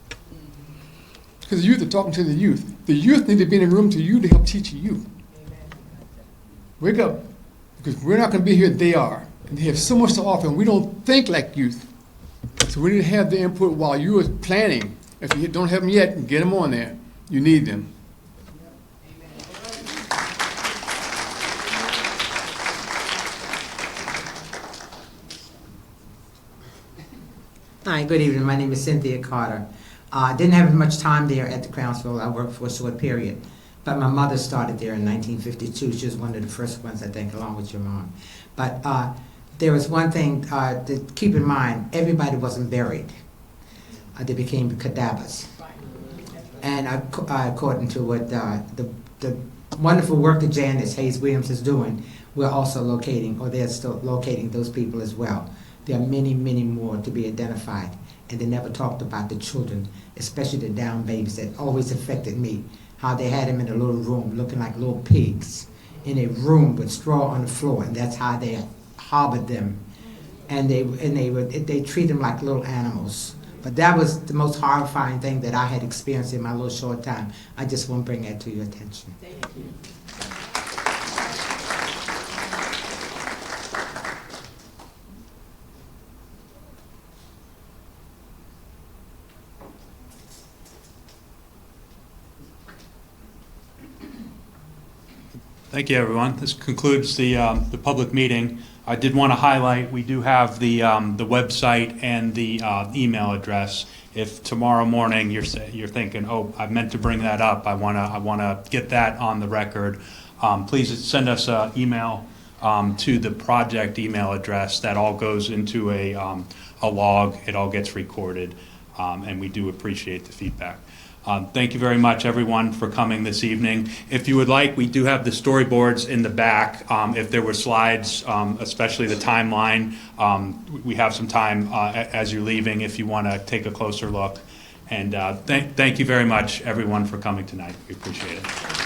Because the youth are talking to the youth. The youth need to be in the room to you to help teach you. Wake up, because we're not going to be here, they are. And they have so much to offer, and we don't think like youth. So we need to have the input while you are planning. If you don't have them yet, get them on there. You need them. Hi, good evening. My name is Cynthia Carter. I didn't have much time there at the Crownsville. I worked for a short period. But my mother started there in 1952. She was one of the first ones, I think, along with your mom. But there was one thing to keep in mind. Everybody wasn't buried. They became cadavers. And according to what the wonderful work that Janice Hayes Williams is doing, we're also locating, or they're still locating those people as well. There are many, many more to be identified, and they never talked about the children, especially the down babies that always affected me, how they had them in a little room looking like little pigs in a room with straw on the floor, and that's how they harbored them, and they treat them like little animals. But that was the most horrifying thing that I had experienced in my little short time. I just want to bring that to your attention. Thank you. Thank you, everyone. This concludes the public meeting. I did want to highlight we do have the website and the email address. If tomorrow morning you're thinking, oh, I meant to bring that up, I wanna get that on the record, please send us an email to the project email address. That all goes into a log. It all gets recorded, and we do appreciate the feedback. Thank you very much, everyone, for coming this evening. If you would like, we do have the storyboards in the back. If there were slides, especially the timeline, we have some time as you're leaving if you want to take a closer look. And thank you very much, everyone, for coming tonight. We appreciate it.